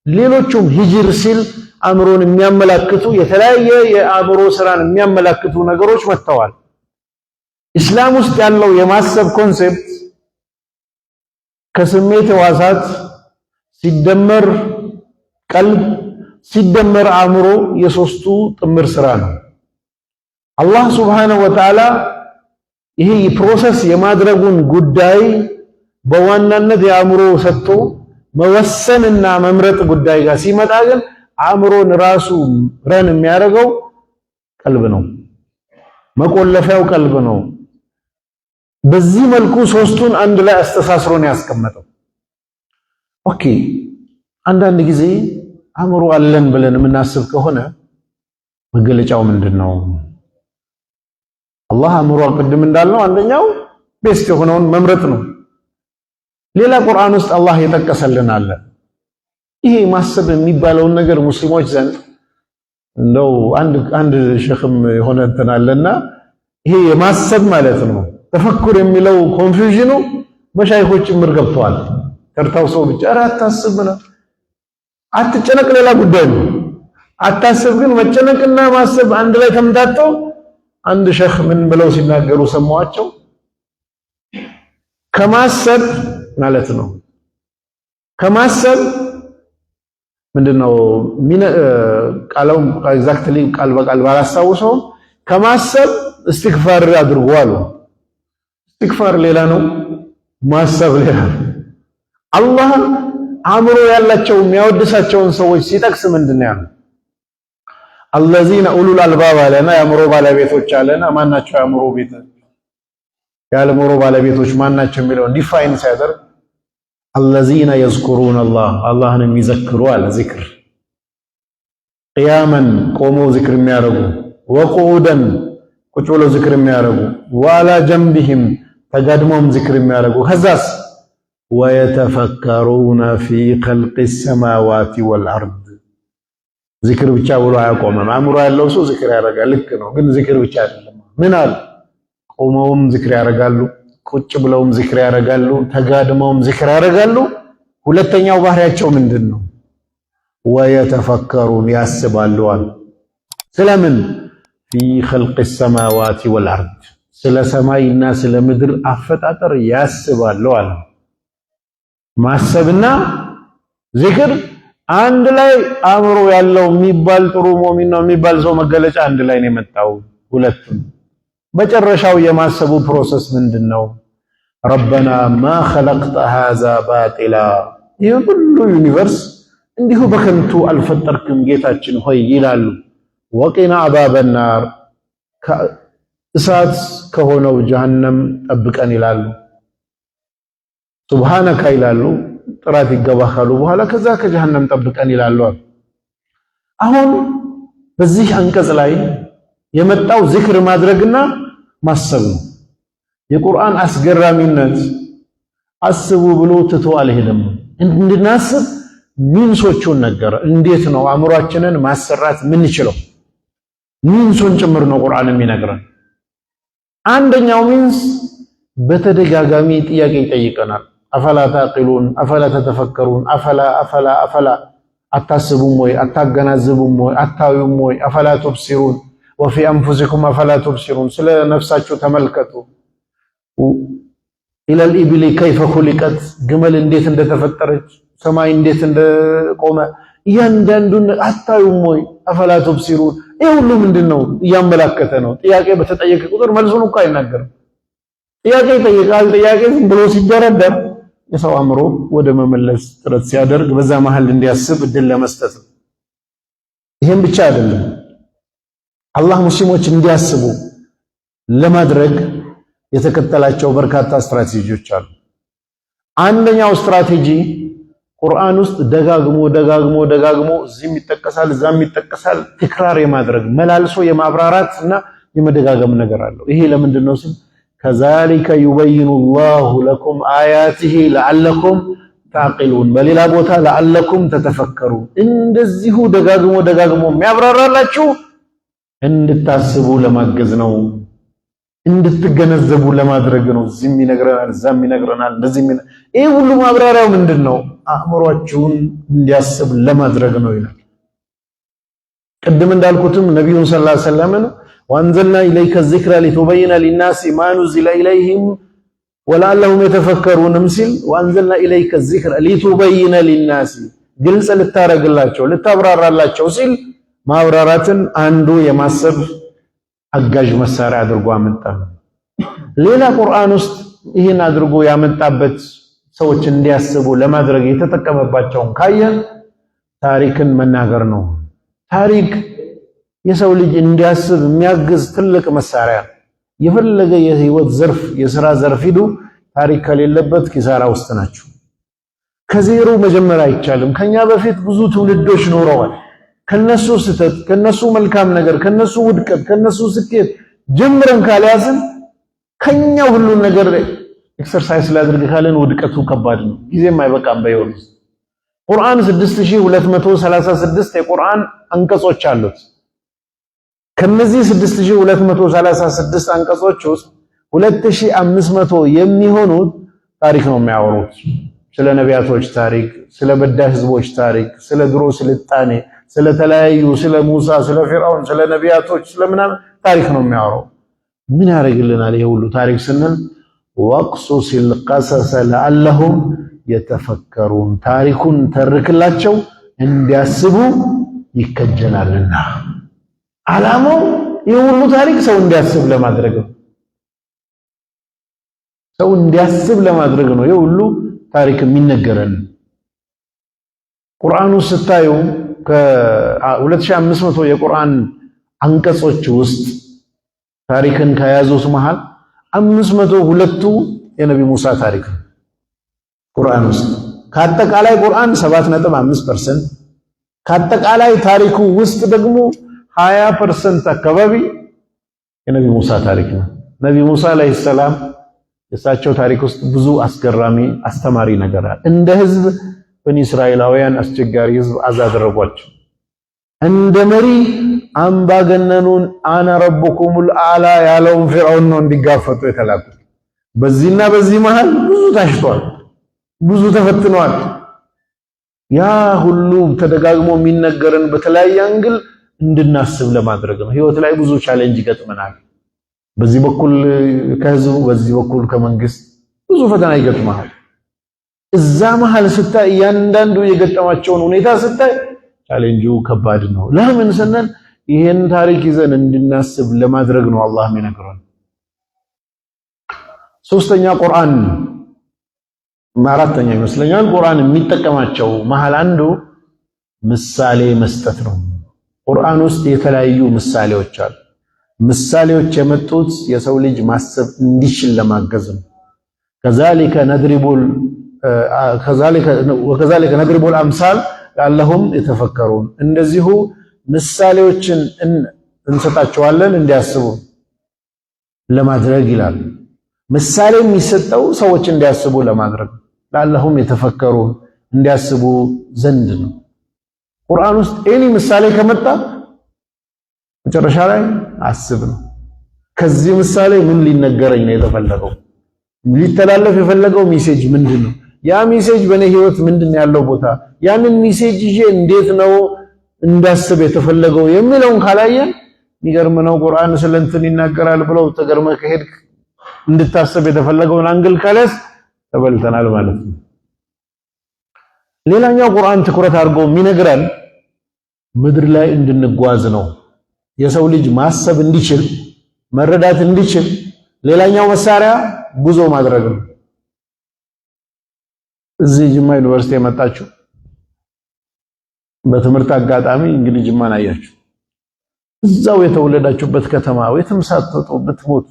S1: ሌሎቹም ሂጅር ሲል አእምሮን የሚያመላክቱ የተለያየ የአእምሮ ስራን የሚያመላክቱ ነገሮች መጥተዋል። ኢስላም ውስጥ ያለው የማሰብ ኮንሴፕት ከስሜት ሕዋሳት ሲደመር ቀልብ ሲደመር አእምሮ የሶስቱ ጥምር ስራ ነው። አላህ ሱብሓነሁ ወተዓላ ይሄ ፕሮሰስ የማድረጉን ጉዳይ በዋናነት የአእምሮ ሰጥቶ መወሰንና መምረጥ ጉዳይ ጋር ሲመጣ ግን አእምሮን ራሱ ረን የሚያደርገው ቀልብ ነው። መቆለፊያው ቀልብ ነው። በዚህ መልኩ ሶስቱን አንድ ላይ አስተሳስሮ ነው ያስቀመጠው። ኦኬ፣ አንዳንድ ጊዜ አእምሮ አለን ብለን የምናስብ ከሆነ መገለጫው ምንድነው? አላህ አእምሮ ቅድም እንዳልነው አንደኛው ቤስት የሆነውን መምረጥ ነው። ሌላ ቁርአን ውስጥ አላህ የጠቀሰልን አለ። ይሄ ማሰብ የሚባለውን ነገር ሙስሊሞች ዘንድ እንደው አንድ ሸክም የሆነ እንትን አለና ይሄ የማሰብ ማለት ነው ተፈኩር የሚለው ኮንፊውዥኑ መሻይኾች ጭምር ገብተዋል። ተርታው ሰው ብቻ አታስብ ነው አትጨነቅ ሌላ ጉዳይ ነው። አታስብ ግን መጨነቅና ማሰብ አንድ ላይ ተምታተው አንድ ሸኽ ምን ብለው ሲናገሩ ሰማዋቸው። ከማሰብ ማለት ነው። ከማሰብ ምንድነው ቃላው ኤግዛክትሊ ቃል በቃል ባላስታውሰው ከማሰብ እስትግፋር አድርጉ አሉ። እስትግፋር ሌላ ነው፣ ማሰብ ሌላ ነው። አላህ አእምሮ ያላቸው የሚያወድሳቸውን ሰዎች ሲጠቅስ ምንድነው ያለው? አለዚነ ኡሉል አልባብ አለና የአእምሮ ባለቤቶች አለና ማናቸው? የአእምሮ ቤት የአእምሮ ባለቤቶች ማናቸው የሚለውን ዲፋይን ሲያደርግ አለዚነ የዝኩሩን አላህን የሚዘክሩ አለ። ዚክር ቅያመን ቆመው ዚክር የሚያደርጉ፣ ወቁዑደን ቁጭ ብለው ዚክር የሚያደርጉ፣ ወአላ ጀንቢሂም ተጋድመውም ዚክር የሚያደርጉ፣ ከዛስ ወየተፈከሩነ ፊ ኸልቂ ሰማዋቲ ወልአርድ። ዚክር ብቻ ብሎ አያቆምም። አእምሮ ያለው ሰው ዚክር ያደርጋል፣ ልክ ነው። ግን ዚክር ብቻ አይደለም። ምን አለ? ቆመውም ዚክር ያደርጋሉ፣ ቁጭ ብለውም ዚክር ያደርጋሉ፣ ተጋድመውም ዚክር ያደርጋሉ። ሁለተኛው ባህሪያቸው ምንድነው? ወየተፈከሩን ያስባሉ አለ። ስለምን? ፊ ኸልቂ ሰማዋቲ ወልአርድ፣ ስለ ሰማይና ስለ ምድር አፈጣጠር ያስባሉ አለ። ማሰብና ዚክር አንድ ላይ አእምሮ ያለው የሚባል ጥሩ ሙእሚን ነው የሚባል ሰው መገለጫ አንድ ላይ ነው የመጣው ሁለቱም። መጨረሻው የማሰቡ ፕሮሰስ ምንድነው? ረበና ማ ኸለቅተ ሃዛ ባጢላ፣ ይህ ሁሉ ዩኒቨርስ እንዲሁ በከንቱ አልፈጠርክም ጌታችን ሆይ ይላሉ። ወቂና አዛበናር፣ እሳት ከሆነው ጀሃነም ጠብቀን ይላሉ። ሱብሃነከ ይላሉ፣ ጥራት ይገባካሉ። በኋላ ከዛ ከጀሃነም ጠብቀን ይላሉ። አሁን በዚህ አንቀጽ ላይ የመጣው ዚክር ማድረግና ማሰብ ነው። የቁርአን አስገራሚነት አስቡ ብሎ ትቶ አልሄደም። እንድናስብ ሚንሶቹን ነገረ። እንዴት ነው አእምሯችንን ማሰራት ምንችለው? ሚንሱን ጭምር ነው ቁርአን የሚነግረን። አንደኛው ሚንስ በተደጋጋሚ ጥያቄ ይጠይቀናል። አፈላ ታቂሉን፣ አፈላ ተተፈከሩን፣ አፈላ አታስቡም ወይ? አታገናዝቡም ወይ? አታዩም ወይ? አፈላ ቱብሲሩን ወፊ አንፉሲኩም አፈላ ቱብሲሩን፣ ስለ ነፍሳችሁ ተመልከቱ። ኢለል ኢብሊ ከይፈ ኹሊቀት፣ ግመል እንዴት እንደተፈጠረች፣ ሰማይ እንዴት እንደቆመ እያንዳንዱን አታዩም ወይ? አፈላ ቱብሲሩን። ይህ ሁሉ ምንድነው? እያመላከተ ነው። ጥያቄ በተጠየቀ ቁጥር መልሱን እኮ አይናገርም። ጥያቄ ይጠይቃል። ጥያቄ ዝም ብሎ ሲደረደር የሰው አእምሮ ወደ መመለስ ጥረት ሲያደርግ በዛ መሃል እንዲያስብ እድል ለመስጠት ነው። ይሄን ብቻ አይደለም፣ አላህ ሙስሊሞች እንዲያስቡ ለማድረግ የተከተላቸው በርካታ ስትራቴጂዎች አሉ። አንደኛው ስትራቴጂ ቁርአን ውስጥ ደጋግሞ እዚህም ይጠቀሳል እዛም ይጠቀሳል፣ ትክራር የማድረግ መላልሶ የማብራራት እና የመደጋገም ነገር አለው። ይሄ ለምንድን ነው ሲል ከዛሊከ ዩበይኑ ላሁ ለኩም አያቲሂ ለዓለኩም ታቂሉን፣ በሌላ ቦታ ለዓለኩም ተተፈከሩን። እንደዚሁ ደጋግሞ የሚያብራራላችሁ እንድታስቡ ለማገዝ ነው፣ እንድትገነዘቡ ለማድረግ ነው። እዚህም ይነግረናል እዛም ይነግረናል። ይህ ሁሉ ማብራሪያው ምንድን ነው? አእምሯችሁን እንዲያስብ ለማድረግ ነው ይላል። ቅድም እንዳልኩትም ነቢዩን ሰለላሁ ዐለይሂ ወሰለም ወአንዘልና ኢለይከ ዚክረ ሊቱበይነ ሊናሲ ማ ኑዚለ ኢለይሂም ወለዐለሁም የተፈከሩንም ሲል ወአንዘልና ኢለይከ ዚክረ ሊቱበይነ ሊናሲ፣ ግልጽ ልታረግላቸው ልታብራራላቸው ሲል ማብራራትን አንዱ የማሰብ አጋዥ መሳሪያ አድርጎ አመጣ። ሌላ ቁርአን ውስጥ ይህን አድርጎ ያመጣበት ሰዎች እንዲያስቡ ለማድረግ የተጠቀመባቸውን ካየን ታሪክን መናገር ነው። ታሪክ የሰው ልጅ እንዲያስብ የሚያግዝ ትልቅ መሳሪያ። የፈለገ የህይወት ዘርፍ የሥራ ዘርፍ ሂዱ፣ ታሪክ ከሌለበት ኪሳራ ውስጥ ናቸው። ከዜሮ መጀመር አይቻልም። ከኛ በፊት ብዙ ትውልዶች ኖረዋል። ከነሱ ስህተት፣ ከነሱ መልካም ነገር፣ ከነሱ ውድቀት፣ ከነሱ ስኬት ጀምረን ካልያዝን ከኛ ሁሉን ነገር ኤክሰርሳይዝ ላድርግ ካለን ውድቀቱ ከባድ ነው። ጊዜም አይበቃም። በይወር ቁርአን 6236 የቁርአን አንቀጾች አሉት። ከነዚህ 6236 አንቀጾች ውስጥ 2500 የሚሆኑት ታሪክ ነው የሚያወሩት። ስለ ነቢያቶች ታሪክ፣ ስለ በዳይ ህዝቦች ታሪክ፣ ስለ ድሮ ስልጣኔ፣ ስለተለያዩ ስለ ሙሳ፣ ስለ ፊርዓውን፣ ስለ ነቢያቶች፣ ስለምናምን ታሪክ ነው የሚያወራው። ምን ያደርግልናል ይሄ ሁሉ ታሪክ ስንል ወቅሱሲል ቀሰሰ ለዐለሁም የተፈከሩን ታሪኩን ተርክላቸው እንዲያስቡ ይከጀላልና። ዓላማው የሁሉ ታሪክ ሰው እንዲያስብ ለማድረግ ነው። ሰው እንዲያስብ ለማድረግ ነው የሁሉ ታሪክ የሚነገረን። ቁርአኑ ስታዩ ከ2500 የቁርአን አንቀጾች ውስጥ ታሪክን ከያዙት መሃል 502ቱ የነቢ ሙሳ ታሪክ ነው። ቁርአን ውስጥ ከአጠቃላይ ቁርአን 7.5% ከአጠቃላይ ታሪኩ ውስጥ ደግሞ 20% አካባቢ የነቢ ሙሳ ታሪክ ነው። ነቢ ሙሳ አለይሂ ሰላም የእሳቸው ታሪክ ውስጥ ብዙ አስገራሚ አስተማሪ ነገር አለ። እንደ ህዝብ በኒ እስራኤላውያን አስቸጋሪ ህዝብ አደረጓቸው። እንደ መሪ አምባገነኑን አነ ረቡኩሙል አዕላ ያለውን ፊርዓውን ነው እንዲጋፈጡ የተላኩት። በዚህና በዚህ መሃል ብዙ ታሽቷል፣ ብዙ ተፈትነዋል። ያ ሁሉ ተደጋግሞ የሚነገረን በተለያየ አንግል እንድናስብ ለማድረግ ነው። ህይወት ላይ ብዙ ቻሌንጅ ይገጥመናል። በዚህ በኩል ከህዝቡ፣ በዚህ በኩል ከመንግስት ብዙ ፈተና ይገጥማል። እዛ መሃል ስታይ እያንዳንዱ የገጠማቸውን ሁኔታ ስታይ ቻሌንጁ ከባድ ነው። ለምን ስንል ይሄን ታሪክ ይዘን እንድናስብ ለማድረግ ነው አላህ የሚነግረን። ሶስተኛ ቁርአን አራተኛ ይመስለኛል ቁርአን የሚጠቀማቸው መሃል አንዱ ምሳሌ መስጠት ነው። ቁርአን ውስጥ የተለያዩ ምሳሌዎች አሉ። ምሳሌዎች የመጡት የሰው ልጅ ማሰብ እንዲችል ለማገዝ ነው። ወከዛሊከ ነድሪቡል አምሳል ለዐለሁም የተፈከሩን። እንደዚሁ ምሳሌዎችን እንሰጣቸዋለን እንዲያስቡ ለማድረግ ይላል። ምሳሌ የሚሰጠው ሰዎች እንዲያስቡ ለማድረግ ለዐለሁም የተፈከሩን እንዲያስቡ ዘንድ ነው። ቁርአን ውስጥ ኤኒ ምሳሌ ከመጣ መጨረሻ ላይ አስብ ነው። ከዚህ ምሳሌ ምን ሊነገረኝ ነው የተፈለገው? ሊተላለፍ የፈለገው ሜሴጅ ምንድን ነው? ያ ሜሴጅ በእኔ ህይወት ምንድን ነው ያለው ቦታ? ያንን ሜሴጅ ይዤ እንዴት ነው እንዳስብ የተፈለገው የሚለውን ካላየን የሚገርም ነው። ቁርአን ስለ እንትን ይናገራል ብለው ተገርመህ ከሄድክ እንድታስብ የተፈለገውን አንግል ካለስ ተበልተናል ማለት ነው። ሌላኛው ቁርአን ትኩረት አድርጎ የሚነግረን ምድር ላይ እንድንጓዝ ነው። የሰው ልጅ ማሰብ እንዲችል መረዳት እንዲችል ሌላኛው መሳሪያ ጉዞ ማድረግ ነው። እዚህ ጅማ ዩኒቨርሲቲ የመጣችሁ በትምህርት አጋጣሚ እንግዲህ ጅማን አያችሁ። እዛው የተወለዳችሁበት ከተማ የትም ሳትወጡ ብትሞቱ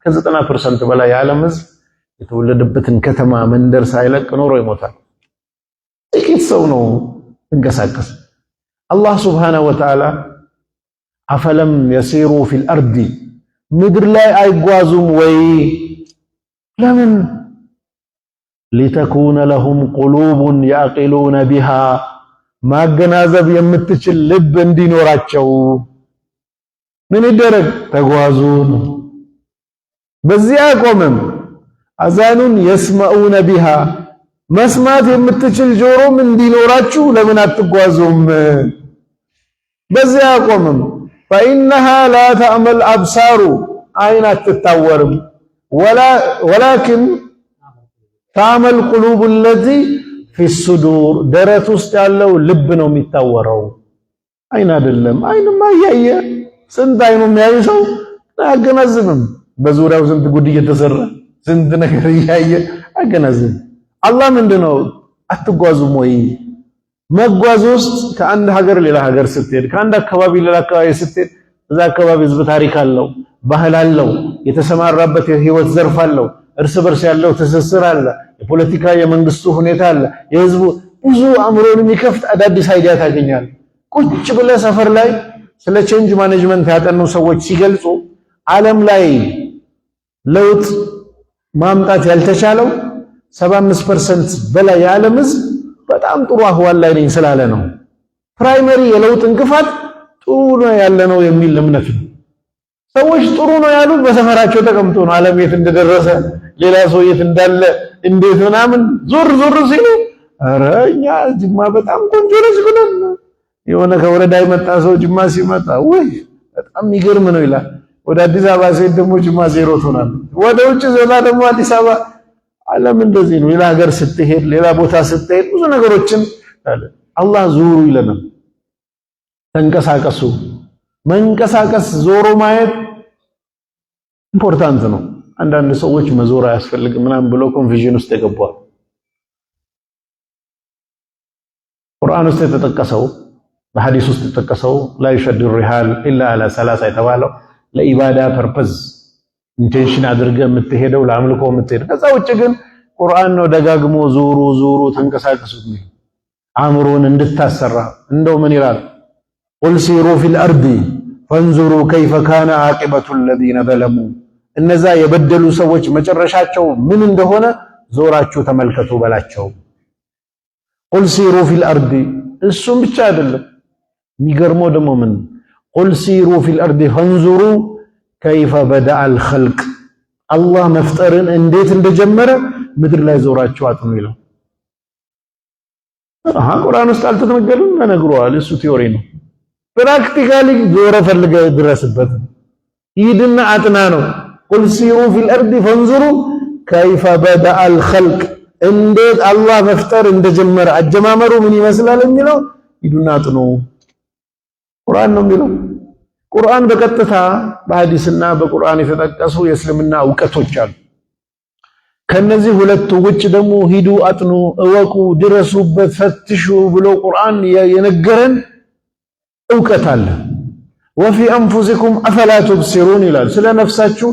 S1: ከ90% በላይ የዓለም ህዝብ የተወለደበትን ከተማ መንደር ሳይለቅ ኖሮ ይሞታል። ጥቂት ሰው ነው እንቀሳቀስ። አላህ ሱብሓነሁ ወተዓላ አፈለም የሲሩ ፊል አርዲ ምድር ላይ አይጓዙም ወይ? ለምን? ሊተኩነ ለሁም ቁሉቡን ያዕቂሉነ ቢሃ ማገናዘብ የምትችል ልብ እንዲኖራቸው። ምን ይደረግ? ተጓዙ። በዚህ አቆመም። አዛኑን የስመዑነ ቢሃ መስማት የምትችል ጆሮም እንዲኖራችሁ ለምን አትጓዙም? በዚህ አቆመም። ፈኢነሃ ላ ተዕመል አብሳሩ አይን አትታወርም፣ ወላኪን ተዕመል ቁሉቡ ለቲ ፊሱዱር ደረት ውስጥ ያለው ልብ ነው የሚታወረው፣ አይን አይደለም። አይንማ እያየ ስንት አይኑ የሚያይ ሰው አያገናዝብም። በዙሪያው ስንት ጉድ እየተሰራ ስንት ነገር እያየ አያገናዝብም። አላህ ምንድነው አትጓዙም ወይ? መጓዝ ውስጥ ከአንድ ሀገር ሌላ ሀገር ስትሄድ፣ ከአንድ አካባቢ ሌላ አካባቢ ስትሄድ፣ እዛ አካባቢ ህዝብ ታሪክ አለው፣ ባህል አለው፣ የተሰማራበት የህይወት ዘርፍ አለው፣ እርስ በርስ ያለው ትስስር አለ፣ የፖለቲካ የመንግስቱ ሁኔታ አለ፣ የህዝቡ ብዙ አእምሮን የሚከፍት አዳዲስ አይዲያ ታገኛል። ቁጭ ብለህ ሰፈር ላይ ስለ ቼንጅ ማኔጅመንት ያጠኑ ሰዎች ሲገልጹ ዓለም ላይ ለውጥ ማምጣት ያልተቻለው 75% በላይ የዓለም ህዝብ በጣም ጥሩ አህዋል ላይ ነኝ ስላለ ነው። ፕራይመሪ የለውጥ እንቅፋት ጥሩ ነው ያለ ነው የሚል እምነት ነው። ሰዎች ጥሩ ነው ያሉት በሰፈራቸው ተቀምጦ ነው። ዓለም የት እንደደረሰ ሌላ ሰው የት እንዳለ እንዴት ምናምን ዞር ዞር ሲሉ ኧረ እኛ ጅማ በጣም ቆንጆ ነች ብለን የሆነ ከወረዳ የመጣ ሰው ጅማ ሲመጣ ወይ በጣም የሚገርም ነው ይላል። ወደ አዲስ አበባ ሲሄድ ደግሞ ጅማ ዜሮ ትሆናለህ። ወደ ውጭ ዞታ ደግሞ አዲስ አበባ ዓለም እንደዚህ ነው። ሌላ ሀገር ስትሄድ ሌላ ቦታ ስትሄድ ብዙ ነገሮችን አላህ ዙሩ ይለናል። ተንቀሳቀሱ። መንቀሳቀስ ዞሮ ማየት ኢምፖርታንት ነው። አንዳንድ ሰዎች መዞር አያስፈልግም ምናምን ብለው ኮንፊዥን ውስጥ የገባዋል። ቁርአን ውስጥ የተጠቀሰው በሐዲስ ውስጥ የተጠቀሰው ላ ይሸዱ ሪሃል ኢላ አላ ሰላሳ የተባለው ለኢባዳ ፐርፐዝ ኢንቴንሽን አድርገህ የምትሄደው ለአምልኮ የምትሄደው። ከዛ ውጭ ግን ቁርአን ነው ደጋግሞ ዙሩ ዙሩ ተንቀሳቀሱ አእምሮን እንድታሰራ። እንደው ምን ይላል? ቁል ሲሩ ፊል አርዲ ፈንዙሩ ከይፈ ካነ ዓቂበቱ الذين ظلموا እነዛ የበደሉ ሰዎች መጨረሻቸው ምን እንደሆነ ዞራችሁ ተመልከቱ በላቸው። ቁል ሲሩ ፊል አርዲ እሱም ብቻ አይደለም የሚገርመው ደግሞ ምን ቁል ሲሩ ፊል አርዲ ፈንዙሩ ከይፈ በደአል ኸልቅ አላህ መፍጠርን እንዴት እንደጀመረ ምድር ላይ ዞራችሁ አጥኑ ይላል። ቁርአን ውስጥ አልተነገረም ተነግሯል። እሱ ቲዮሪ ነው። ፕራክቲካሊ ዞረ ፈልገ ድረስበት ሂድና አጥና ነው። ቁል ሲሩ ፊል አርዲ ፈንዙሩ ከይፈ በደአል ኸልቅ እንዴት አላህ መፍጠር እንደጀመረ አጀማመሩ ምን ይመስላል የሚለው ሂዱና አጥኑ። ቁርአን ነው የሚለው። ቁርአን በቀጥታ በሐዲስና በቁርአን የተጠቀሱ የእስልምና ዕውቀቶች አሉ። ከነዚህ ሁለቱ ውጭ ደግሞ ሂዱ አጥኑ፣ እወቁ፣ ድረሱበት፣ ፈትሹ ብሎ ቁርአን የነገረን ዕውቀት አለ። ወፊ አንፉሲኩም አፈላ ቱብሲሩን ይላል። ስለ ነፍሳችሁ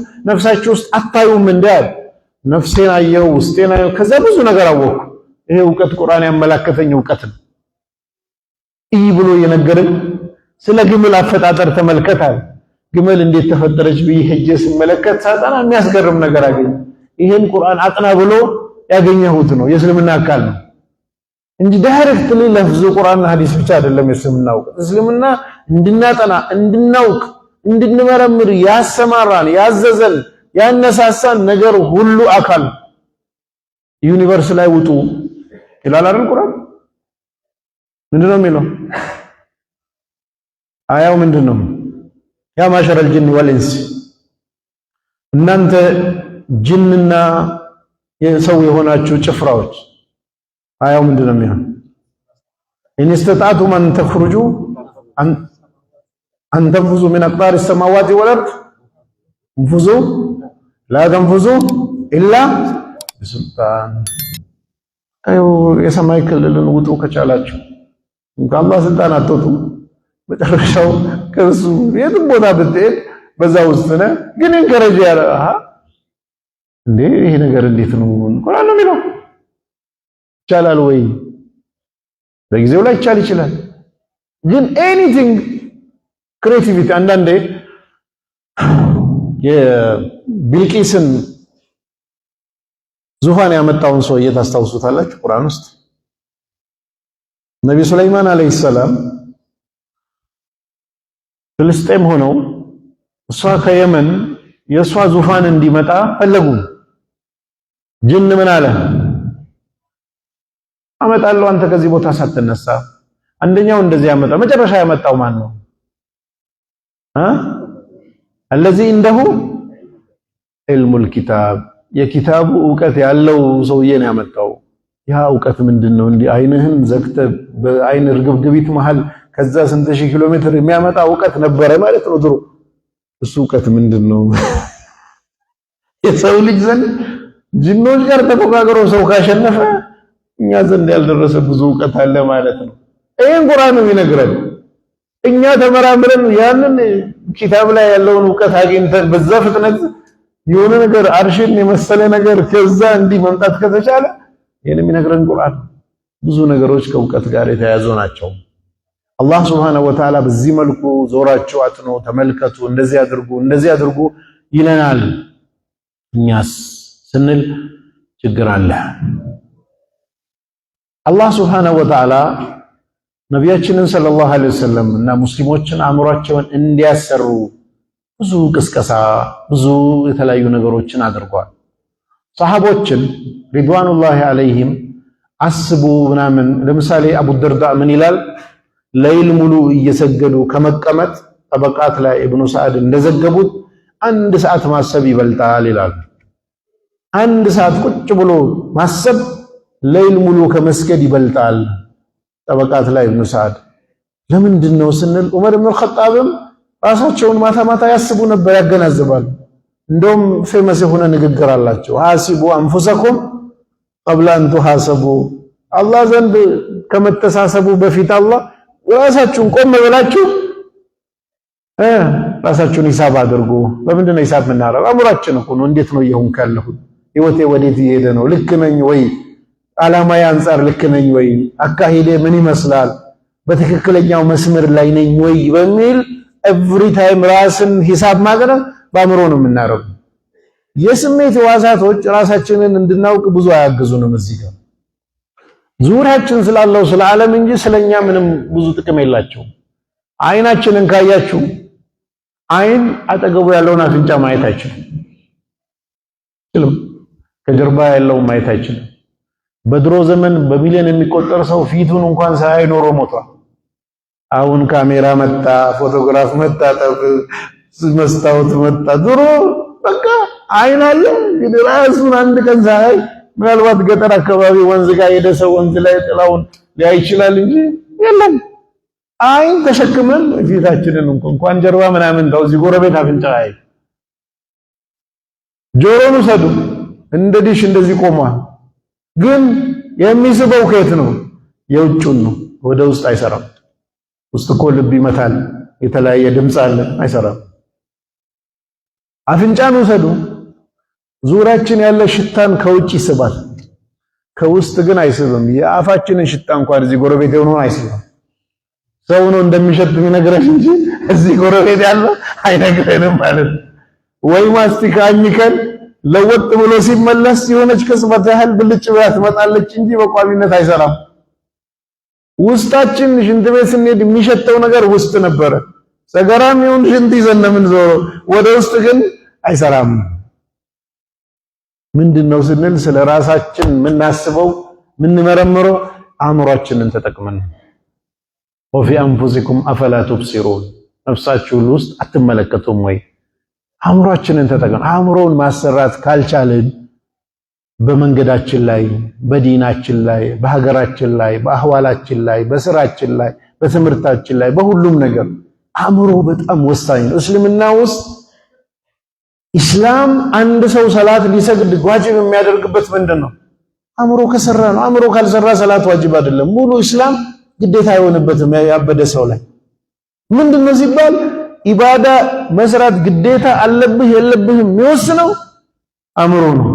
S1: ውስጥ አታዩም እንዴ? ነፍሴን አየሁ፣ ውስጤን አየሁ፣ ከዛ ብዙ ነገር አወቅኩ። ይሄ ዕውቀት ቁርአን ያመላከተኝ ዕውቀት ነው። ብሎ የነገረን ስለ ግመል አፈጣጠር ተመልከታል። ግመል እንዴት ተፈጠረች ብዬ ሄጄ ስመለከት ሳጠና የሚያስገርም ነገር አገኘ። ይሄን ቁርአን አጥና ብሎ ያገኘሁት ነው። የእስልምና አካል ነው እንጂ ዳይሬክትሊ ለፍዙ ቁርአንና ሐዲስ ብቻ አይደለም። የእስልምና ዕውቀት እስልምና እንድናጠና፣ እንድናውቅ፣ እንድንመረምር ያሰማራን፣ ያዘዘን፣ ያነሳሳን ነገር ሁሉ አካል ዩኒቨርስ ላይ ውጡ ይላል አይደል? ቁርአን ምንድነው የሚለው? አያው ምንድነው? ያ ማሸረል ጅን ወልኢንስ እናንተ ጅንና የሰው የሆናችሁ ጭፍራዎች። አያው ምንድነው የሚለው? ኢንስተጣቱም አን ተኽሩጁ አን ተንፉዙ ሚን አቅጣሪ ሰማዋቲ ወልአርድ እንፉዙ ላ ተንፉዙ ኢላ ቢሱልጣን። አያው የሰማይ ክልልን ውጡ ከቻላችሁ ከአላህ ስልጣን አትወጡ። መጨረሻው ከሱ የትም ቦታ ብትሄድ በዛ ውስጥ ነህ። ግን እንከረጅ ያለ እንዴ ይሄ ነገር እንዴት ነው? ቁርአን ነው የሚለው። ይቻላል ወይ? በጊዜው ላይ ይችላል። ግን ኤኒቲንግ ክሬቲቪቲ አንዳንዴ የቢልቂስን ዙፋን ያመጣውን ሰውዬ ታስታውሱታላችሁ? ቁርአን ውስጥ ነብዩ ሱለይማን አለይሂ ሰላም ፍልስጤም ሆነው እሷ ከየመን የእሷ ዙፋን እንዲመጣ ፈለጉ። ጅን ምን አለ? አመጣለሁ አንተ ከዚህ ቦታ ሳትነሳ። አንደኛው እንደዚህ ያመጣ። መጨረሻ ያመጣው ማን ነው? الذي عنده علم الكتاب የኪታቡ ዕውቀት ያለው ሰውዬ ነው ያመጣው። ያ ዕውቀት ምንድነው? እንዲህ አይንህን ዘግተ በአይን ርግብግቢት መሃል ከዛ ስንት ሺህ ኪሎ ሜትር የሚያመጣ ዕውቀት ነበረ ማለት ነው ድሮ። እሱ ዕውቀት ምንድነው? የሰው ልጅ ዘንድ ጅኖች ጋር ተፎካክሮ ሰው ካሸነፈ እኛ ዘንድ ያልደረሰ ብዙ ዕውቀት አለ ማለት ነው። ይሄን ቁርአን ነው የሚነግረን። እኛ ተመራምረን ያንን ኪታብ ላይ ያለውን ዕውቀት አግኝተን በዛ ፍጥነት የሆነ ነገር አርሽን የመሰለ ነገር ከዛ እንዲህ መምጣት ከተቻለ ይሄን የሚነግረን ቁርአን ብዙ ነገሮች ከዕውቀት ጋር የተያያዙ ናቸው። አላህ Subhanahu Wa Ta'ala በዚህ መልኩ ዞራችሁ አጥኖ ተመልከቱ፣ እንደዚህ አድርጉ ይለናል። እኛስ ስንል ችግር አለ። አላህ Subhanahu Wa Ta'ala ነቢያችንን ሰለላሁ ዐለይሂ ወሰለም እና ሙስሊሞችን አእምሯቸውን እንዲያሰሩ ብዙ ቅስቀሳ፣ ብዙ የተለያዩ ነገሮችን አድርጓል። ሰሃቦችን ሪድዋኑላሂ ዐለይሂም አስቡ ምናምን። ለምሳሌ አቡ ደርዳ ምን ይላል? ለይል ሙሉ እየሰገዱ ከመቀመጥ ጠበቃት ላይ ኢብኑ ሰዓድ እንደዘገቡት አንድ ሰዓት ማሰብ ይበልጣል ይላሉ። አንድ ሰዓት ቁጭ ብሎ ማሰብ ሌሊት ሙሉ ከመስገድ ይበልጣል። ጠበቃት ላይ ኢብኑ ሰዓድ ለምንድን ነው ስንል ዑመር ኢብኑ አልኸጣብም ራሳቸውን ማታ ማታ ያስቡ ነበር፣ ያገናዝባሉ። እንደውም ፌመስ የሆነ ንግግር አላቸው። ሐሲቡ አንፉሰኩም ቀብለ አን ቱሐሰቡ፣ አላህ ዘንድ ከመተሳሰቡ በፊት አላህ ራሳችሁን ቆም ብላችሁ ራሳችሁን ሂሳብ አድርጉ። ለምንድን ነው ሂሳብ የምናደርገው? አእምሯችን እኮ ነው። እንዴት ነው እየሆንኩ ያለሁት? ህይወቴ ወዴት እየሄደ ነው? ልክ ነኝ ወይ? ዓላማዬ አንፃር ልክ ነኝ ወይ? አካሄዴ ምን ይመስላል? በትክክለኛው መስመር ላይ ነኝ ወይ በሚል ኤቭሪ ታይም ራስን ሂሳብ ማድረግ በአእምሮ ነው የምናደርገው። የስሜት ህዋሳቶች ራሳችንን እንድናውቅ ብዙ አያግዙንም። እዚህ ጋር ዙሪያችን ስላለው ስለ ዓለም እንጂ ስለኛ ምንም ብዙ ጥቅም የላቸውም። አይናችንን ካያችሁ አይን አጠገቡ ያለውን አፍንጫ ማየት አይችልም። ከጀርባ ያለውን ማየት አይችልም። በድሮ ዘመን በሚሊዮን የሚቆጠር ሰው ፊቱን እንኳን ሳያይ ኖሮ ሞቷል። አሁን ካሜራ መጣ፣ ፎቶግራፍ መጣ፣ መስታወት መጣ። ድሮ በቃ አይን አለ ግን ራሱን አንድ ቀን ሳያይ ምናልባት ገጠር አካባቢ ወንዝ ጋር ሄደ ሰው ወንዝ ላይ ጥላውን ሊያይ ይችላል እንጂ የለም። አይን ተሸክመን ፊታችንን እንኳን ጀርባ ምናምን ተው እዚህ ጎረቤት አፍንጫ አይ ጆሮን ውሰዱ እንደ ዲሽ እንደዚህ ቆሟል። ግን የሚስበው ከየት ነው? የውጭውን ነው። ወደ ውስጥ አይሰራም። ውስጥ እኮ ልብ ይመታል፣ የተለያየ ድምፅ አለ፣ አይሰራም። አፍንጫን ውሰዱ። ዙሪያችን ያለ ሽታን ከውጭ ይስባል፣ ከውስጥ ግን አይስብም። የአፋችንን ሽታ እንኳን እዚህ ጎረቤት የሆነውን አይስብም። ሰው ነው እንደሚሸት የሚነግረን እንጂ እዚህ ጎረቤት ያለ አይነግረንም ማለት ነው። ወይ ማስቲካ አኝከን ለወጥ ብሎ ሲመለስ የሆነች ቅጽበት ያህል ብልጭ ብላ ትመጣለች እንጂ በቋሚነት አይሰራም። ውስጣችን ሽንት ቤት ስንሄድ የሚሸተው ነገር ውስጥ ነበረ። ሰገራም ይሁን ሽንት ይዘን ነው የምንዞረው። ወደ ውስጥ ግን አይሰራም። ምንድነው ስንል ስለ ራሳችን የምናስበው የምንመረምረው አእምሯችንን ተጠቅመን ነው። ወፊ አንፉሲኩም አፈላ ቱብሲሩን፣ ነፍሳችሁ ውስጥ አትመለከቱም ወይ? አእምሯችንን ተጠቅመን አእምሮን ማሰራት ካልቻልን በመንገዳችን ላይ፣ በዲናችን ላይ፣ በሀገራችን ላይ፣ በአህዋላችን ላይ፣ በስራችን ላይ፣ በትምህርታችን ላይ፣ በሁሉም ነገር አእምሮ በጣም ወሳኝ ነው። እስልምና ውስጥ ኢስላም አንድ ሰው ሰላት ሊሰግድ ዋጅብ የሚያደርግበት ምንድን ነው? አእምሮ ከሰራ ነው። አእምሮ ካልሰራ ሰላት ዋጅብ አይደለም። ሙሉ ኢስላም ግዴታ አይሆንበትም ያበደ ሰው ላይ። ምንድነው ሲባል ኢባዳ መስራት ግዴታ አለብህ የለብህም የሚወስነው አእምሮ ነው።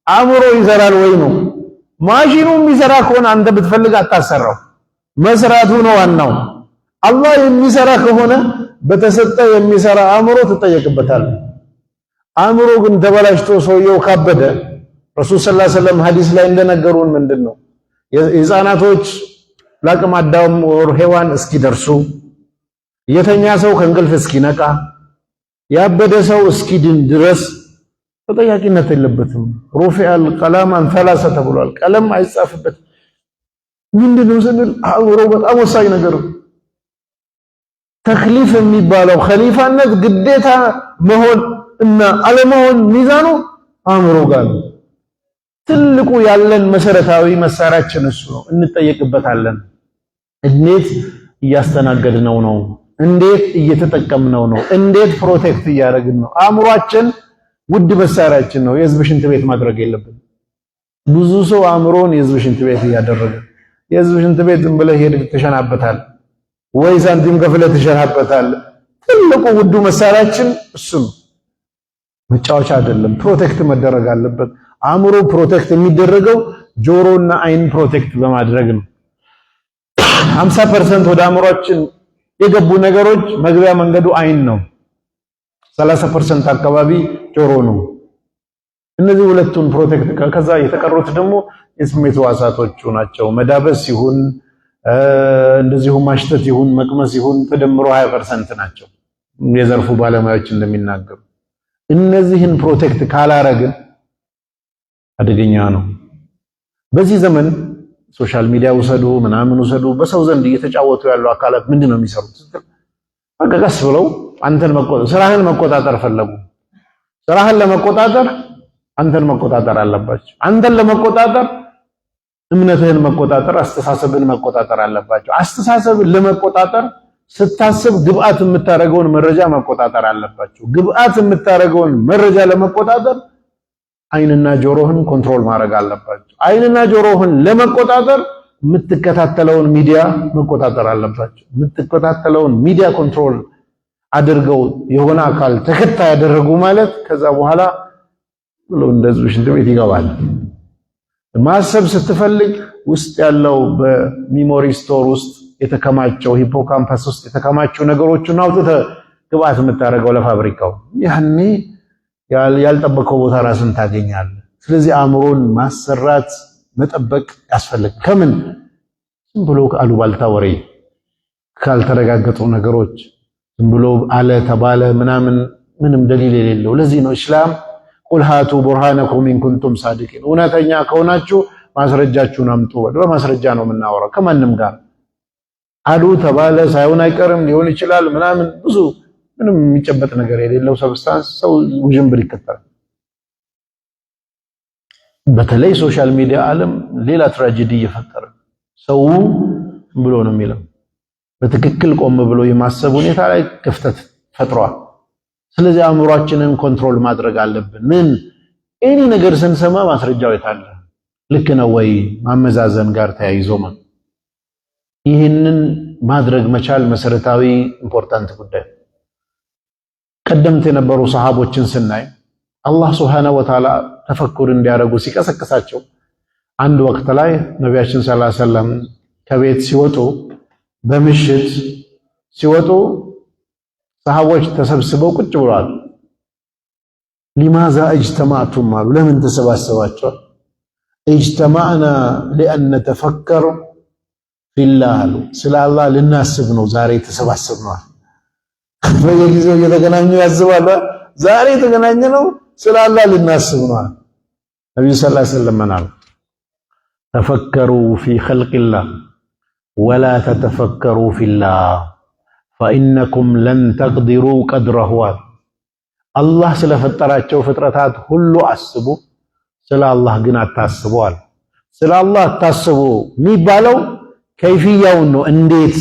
S1: አእምሮ ይሰራል ወይ ነው። ማሽኑ የሚሰራ ከሆነ አንተ ብትፈልግ አታሰራው፣ መስራቱ ነው ዋናው። አላህ የሚሰራ ከሆነ በተሰጠ የሚሰራ አእምሮ ትጠየቅበታለህ። አእምሮ ግን ተበላሽቶ ሰውየው ካበደ ረሱል ሰለላሁ ዐለይሂ ወሰለም ሐዲስ ላይ እንደነገሩን ምንድነው የህፃናቶች ለአቅመ አዳም ወር ሔዋን እስኪደርሱ፣ የተኛ ሰው ከእንቅልፍ እስኪነቃ፣ ያበደ ሰው እስኪድን ድረስ ተጠያቂነት የለበትም። ሩፊዐል ቀለም አን ሰላሳ ተብሏል። ቀለም አይጻፍበትም። ምንድነው ስንል አእምሮ በጣም ወሳኝ ነገር ነው። ተክሊፍ የሚባለው ኸሊፋነት ግዴታ መሆን እና አለመሆን ሚዛኑ አእምሮ ጋር ነው። ትልቁ ያለን መሰረታዊ መሳሪያችን እሱ ነው። እንጠየቅበታለን። እንዴት እያስተናገድነው ነው? እንዴት እየተጠቀምነው ነው? እንዴት ፕሮቴክት እያደረግን ነው? አእምሯችን ውድ መሳሪያችን ነው። የህዝብ ሽንት ቤት ማድረግ የለብንም። ብዙ ሰው አእምሮን የህዝብ ሽንት ቤት እያደረገ፣ የህዝብ ሽንት ቤት ዝም ብለህ ሄደህ ትሸናበታል ወይ ሳንቲም ከፍለህ ትሸናበታል። ትልቁ ውዱ መሳሪያችን እሱ ነው። መጫወቻ አይደለም። ፕሮቴክት መደረግ አለበት። አእምሮ ፕሮቴክት የሚደረገው ጆሮና አይን ፕሮቴክት በማድረግ ነው። 50% ወደ አእምሯችን የገቡ ነገሮች መግቢያ መንገዱ አይን ነው። 30% አካባቢ ጆሮ ነው። እነዚህ ሁለቱን ፕሮቴክት ከዛ የተቀሩት ደግሞ የስሜት ህዋሳቶቹ ናቸው። መዳበስ ይሁን እንደዚሁ ማሽተት ይሁን መቅመስ ይሁን ተደምሮ 20% ናቸው የዘርፉ ባለሙያዎች እንደሚናገሩ። እነዚህን ፕሮቴክት ካላረግን አደገኛ ነው። በዚህ ዘመን ሶሻል ሚዲያ ውሰዱ ምናምን ውሰዱ፣ በሰው ዘንድ እየተጫወቱ ያሉ አካላት ምንድነው የሚሰሩት? በቃ ቀስ ብለው አንተን መቆጣጠር ስራህን መቆጣጠር ፈለጉ። ስራህን ለመቆጣጠር አንተን መቆጣጠር አለባቸው። አንተን ለመቆጣጠር እምነትህን መቆጣጠር፣ አስተሳሰብን መቆጣጠር አለባቸው። አስተሳሰብን ለመቆጣጠር ስታስብ ግብአት የምታደርገውን መረጃ መቆጣጠር አለባቸው። ግብአት የምታደርገውን መረጃ ለመቆጣጠር አይንና ጆሮህን ኮንትሮል ማድረግ አለባቸው። አይንና ጆሮህን ለመቆጣጠር የምትከታተለውን ሚዲያ መቆጣጠር አለባቸው። የምትከታተለውን ሚዲያ ኮንትሮል አድርገው የሆነ አካል ተከታይ ያደረጉ ማለት ከዛ በኋላ ብሎ እንደዚህ ሽንት ቤት ይገባል። ማሰብ ስትፈልግ ውስጥ ያለው በሚሞሪ ስቶር ውስጥ የተከማቸው ሂፖካምፓስ ውስጥ የተከማቸው ነገሮችን አውጥተህ ግብአት የምታደርገው ለፋብሪካው ያኔ ያልጠበቀው ቦታ ራስን ታገኛለህ። ስለዚህ አእምሮን ማሰራት መጠበቅ ያስፈልጋል። ከምን ዝም ብሎ አሉባልታ ወሬ፣ ካልተረጋገጡ ነገሮች ዝም ብሎ አለ ተባለ ምናምን ምንም ደሊል የሌለው። ለዚህ ነው እስላም ቁል ሃቱ ቡርሃነኩም ኢን ኩንቱም ሳዲቂን፣ እውነተኛ ከሆናችሁ ማስረጃችሁን አምጡ። በማስረጃ ነው የምናወራው ከማንም ጋር። አሉ ተባለ ሳይሆን አይቀርም ሊሆን ይችላል ምናምን ብዙ ምንም የሚጨበጥ ነገር የሌለው ሰብስታንስ ሰው ውዥንብር ይከተላል። በተለይ ሶሻል ሚዲያ ዓለም ሌላ ትራጀዲ እየፈጠረ ሰው ብሎ ነው የሚለው በትክክል ቆም ብሎ የማሰብ ሁኔታ ላይ ክፍተት ፈጥሯል። ስለዚህ አእምሯችንን ኮንትሮል ማድረግ አለብን። ምን ኤኒ ነገር ስንሰማ ማስረጃው የታለ ልክ ነው ወይ ማመዛዘን ጋር ተያይዞ ማለት ይህንን ማድረግ መቻል መሰረታዊ ኢምፖርታንት ጉዳይ። ቀደምት የነበሩ ሰሃቦችን ስናይ አላህ ሱብሓነሁ ወተዓላ ተፈኩር እንዲያደርጉ ሲቀሰቅሳቸው አንድ ወቅት ላይ ነቢያችን ሰለላሁ ዐለይሂ ወሰለም ከቤት ሲወጡ በምሽት ሲወጡ ሰሃቦች ተሰብስበው ቁጭ ብለዋል። ሊማዛ እጅተማዕቱም አሉ። ለምን ተሰባሰባችሁ? እጅተማዕና ሊአን ነተፈከር ፊላህ አሉ። ስለ አላህ ልናስብ ነው ዛሬ ተሰባሰብነዋል። በየጊዜው እየተገናኙ ያስባሉ። ዛሬ የተገናኘ ነው ስለ አላህ ልናስብ ነው። ነብዩ ሰለላሁ ዐለይሂ ወሰለም አሉ ተፈከሩ ፊ ኸልቂላህ ወላ ተተፈከሩ ፊላህ ፈኢነኩም ለን ተቅዲሩ ቀድረሁ። አላህ ስለፈጠራቸው ፍጥረታት ሁሉ አስቡ፣ ስለ አላህ ግን አታስቡ አሉ። ስለ አላህ አታስቡ የሚባለው ከይፍያውን ነው። እንዴት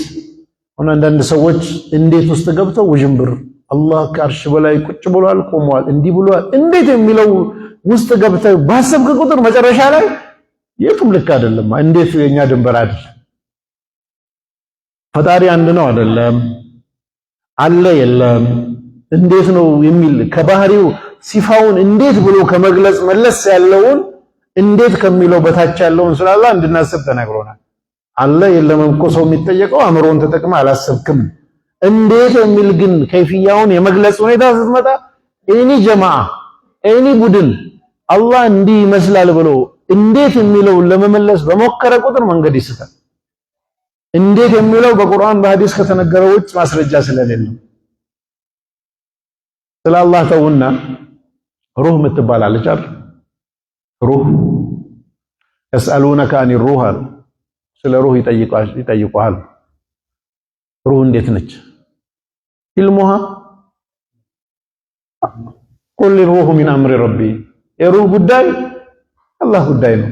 S1: ሆነ? አንዳንድ ሰዎች እንዴት ውስጥ ገብተው ውዥንብር አላህ ከአርሽ በላይ ቁጭ ብሏል ቆሟል እንዲህ ብሏል እንዴት የሚለው ውስጥ ገብተው ባሰብክ ቁጥር መጨረሻ ላይ የቱም ልክ አይደለም። እንዴት የኛ ድንበር አይደል? ፈጣሪ አንድ ነው አይደለም? አለ የለም? እንዴት ነው የሚል ከባህሪው ሲፋውን እንዴት ብሎ ከመግለጽ መለስ ያለውን እንዴት ከሚለው በታች ያለውን ስላላ እንድናስብ ተነግሮናል። አለ የለም እኮ ሰው የሚጠየቀው አእምሮን ተጠቅመ አላሰብክም። እንዴት የሚል ግን ከይፍያውን የመግለጽ ሁኔታ ስትመጣ ኤኒ ጀማዓ ኤኒ ቡድን አላህ እንዲህ ይመስላል ብሎ እንዴት የሚለውን ለመመለስ በሞከረ ቁጥር መንገድ ይስታል። እንዴት የሚለው በቁርአን በሐዲስ ከተነገረው ውጭ ማስረጃ ስለሌለው ስለ አላህ ተውና ሩህ የምትባላለች አይደል? ሩህ يسألونك عن الروح ስለ ሩህ ይጠይቁሃል። ሩህ እንዴት ነች? ኢልሙሃ ቁል ሩህ ሚን አምሪ ረቢ። የሩህ ጉዳይ አላህ ጉዳይ ነው።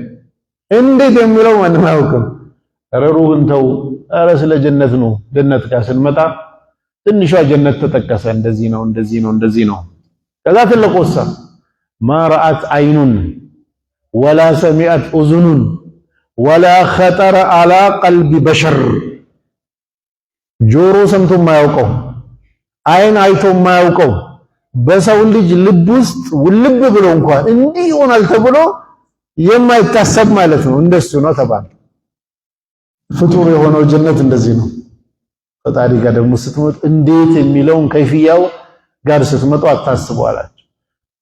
S1: እንዴት የሚለው ማንም አያውቅም። ኧረ ሩህን ተው። ኧረ ስለ ጀነት ነው። ጀነት ጋር ስንመጣ ትንሿ ጀነት ተጠቀሰ። እንደዚህ ነው እንደዚህ ነው እንደዚህ ነው። ከዛ ትልቁሳ ማ ረአት አይኑን ወላ ሰሚዐት ኡዙኑን ወላ ኸጠረ አላ ቀልቢ በሸር። ጆሮ ሰምቶ የማያውቀው አይን አይቶ የማያውቀው በሰው ልጅ ልብ ውስጥ ውልብ ብሎ እንኳን እንዲህ ይሆናል ተብሎ የማይታሰብ ማለት ነው። እንደሱ ነው ተባለ። ፍጡር የሆነው ጀነት እንደዚህ ነው። ፈጣሪ ጋር ደግሞ ስትመጡ እንዴት የሚለውን ከይፍያው ጋር ስትመጡ አታስቡ አላቸው።